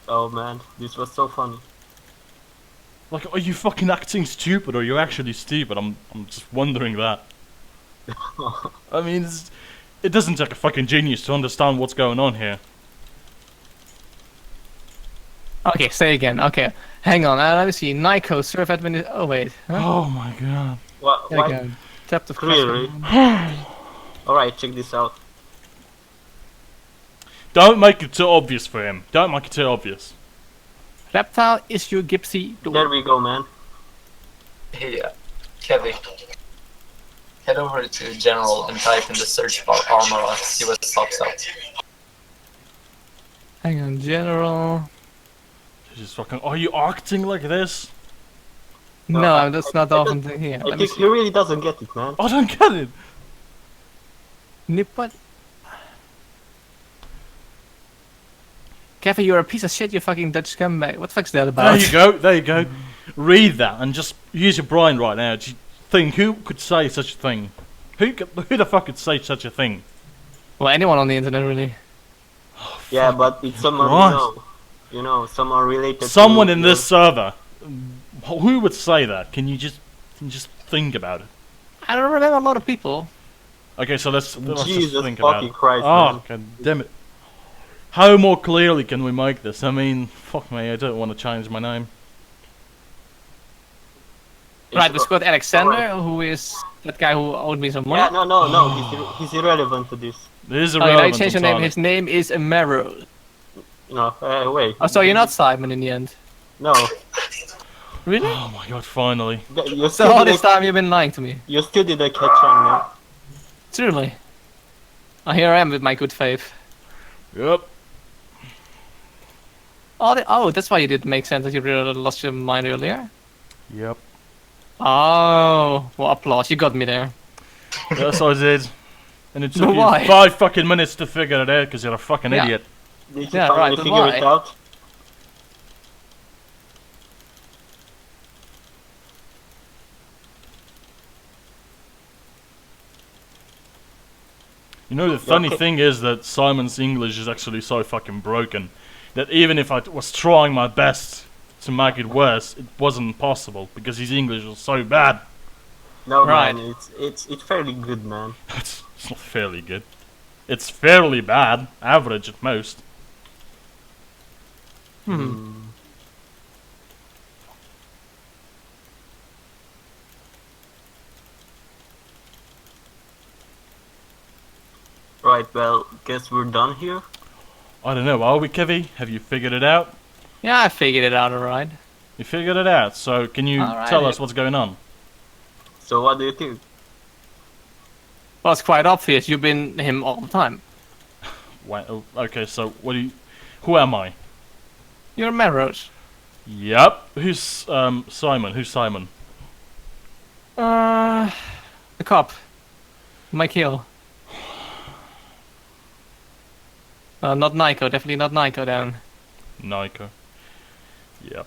D: Oh man, this was so funny.
B: Like, are you fucking acting stupid or are you actually stupid? I'm just wondering that. I mean, it doesn't take a fucking genius to understand what's going on here.
A: Okay, say again. Okay, hang on. Let me see. Nico, serve admin. Oh wait. Huh?
B: Oh my god.
D: What?
A: There we go. Tap the
D: Clearly. Alright, check this out.
B: Don't make it too obvious for him. Don't make it too obvious.
A: Reptile is your gypsy
D: There
A: door.
D: we go, man.
C: Hey, Kevin. Head over to General and type in the search bar Armor, see what pops up.
A: Hang on, general.
B: Jesus fucking. Are you acting like this?
A: No, that's not
D: I
A: often
D: don't-
A: here.
D: I
A: Let me
D: think
A: see.
D: he really doesn't get it, man.
B: I don't get it.
A: Nipot. Kevin, you're a piece of shit, you fucking Dutch scumbag. What the fuck's that about?
B: There you go. There you go. Read that and just use your brain right now. Just think, who could say such a thing? Who the fuck could say such a thing?
A: Well, anyone on the internet, really.
D: Yeah, but it's someone
B: Christ.
D: you know. You know, someone related
B: Someone
D: to
B: in this server. Who would say that? Can you just think about it?
A: I don't remember a lot of people.
B: Okay, so let's just
D: Jesus
B: think about
D: fucking
B: it.
D: Christ,
B: Oh,
D: man.
B: god damn it. How more clearly can we make this? I mean, fuck me, I don't want to change my name.
A: Right, we've got Alexander,
D: Alright.
A: who is that guy who owed me some money.
D: Yeah, no, he's irrelevant to this.
B: This is
A: Oh, you know, he
B: irrelevant
A: changed your name.
B: entirely.
A: His name is Amaro.
D: No, wait.
A: Oh, so you're not Simon in the end.
D: No.
A: Really?
B: Oh my god, finally.
D: You
A: So
D: still,
A: all this
D: didn't,
A: time you've been lying to me.
D: you still didn't catch on, man.
A: Truly. Oh, here I am with my good faith.
B: Yep.
A: Oh, that's why you didn't make sense that you really lost your mind earlier.
B: Yep.
A: Oh, well, applause. You got me there.
B: Yes, I did. And it took
A: But
B: you
A: why?
B: 5 fucking minutes to figure it out because you're a fucking
A: Yeah.
B: idiot.
D: Did you
A: Yeah,
D: finally
A: right, but
D: figure
A: why?
D: it out?
B: You know, the funny
D: Okay.
B: thing is that Simon's English is actually so fucking broken that even if I was trying my best to make it worse, it wasn't possible because his English was so bad.
D: No,
A: Right.
D: man, it's fairly good, man.
B: It's not fairly good. It's fairly bad, average at most.
A: Hmm.
D: Right, well, guess we're done here.
B: I don't know, are we, Kevy? Have you figured it out?
A: Yeah, I figured it out alright.
B: You figured it out, so can you
A: Alright,
B: tell
A: yeah.
B: us what's going on?
D: So what do you think?
A: Well, it's quite obvious. You've been him all the time.
B: Well, okay, so what do you... Who am I?
A: You're Melrose.
B: Yep. Who's Simon? Who's Simon?
A: The cop. Mike Hill. Not Nico. Definitely not Nico then.
B: Nico. Yep.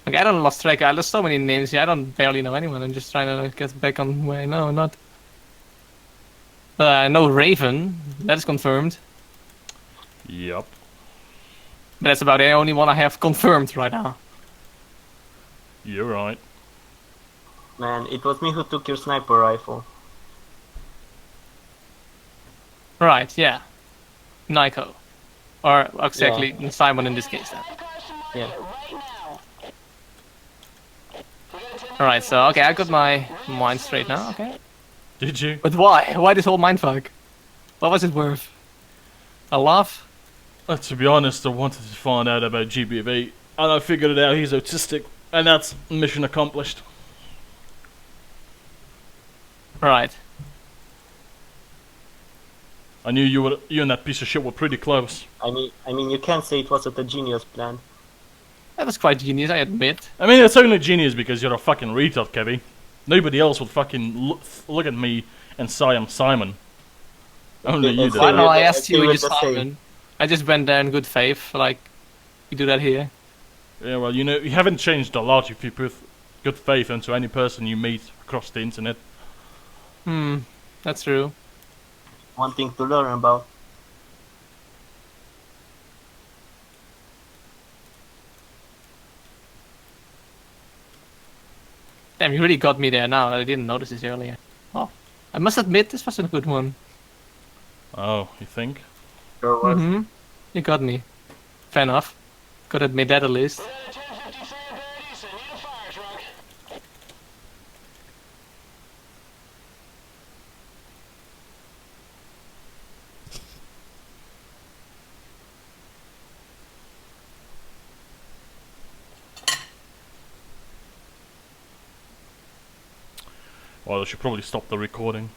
A: Okay, I don't lost track. I lost so many names here. I don't barely know anyone. I'm just trying to get back on where I know. Not. I know Raven. That is confirmed.
B: Yep.
A: But that's about the only one I have confirmed right now.
B: You're right.
D: Man, it was me who took your sniper rifle.
A: Right, yeah. Nico. Or exactly Simon in this case then.
D: Yeah.
A: Alright, so okay, I got my mind straight now, okay.
B: Did you?
A: But why? Why this whole mindfuck? What was it worth? A laugh?
B: To be honest, I wanted to find out about GBV, and I figured it out. He's autistic, and that's mission accomplished.
A: Right.
B: I knew you and that piece of shit were pretty close.
D: I mean, you can't say it wasn't a genius plan.
A: That was quite genius, I admit.
B: I mean, it's only genius because you're a fucking retard, Kevy. Nobody else would fucking look at me and say I'm Simon. Only you
D: it's
B: do.
A: Why
D: Same
A: not?
D: with
A: I
D: the-
A: asked you
D: same
A: when you
D: with the same.
A: Simon. I just went there in good faith, like, you do that here.
B: Yeah, well, you know, you haven't changed a lot if you put good faith into any person you meet across the internet.
A: That's true.
D: One thing to learn about.
A: Damn, you really got me there now. I didn't notice this earlier. Oh, I must admit, this was a good one.
B: Oh, you think?
D: Sure was.
A: Mm-hmm. You got me. Fair enough. Could admit that at least.
B: Well, I should probably stop the recording.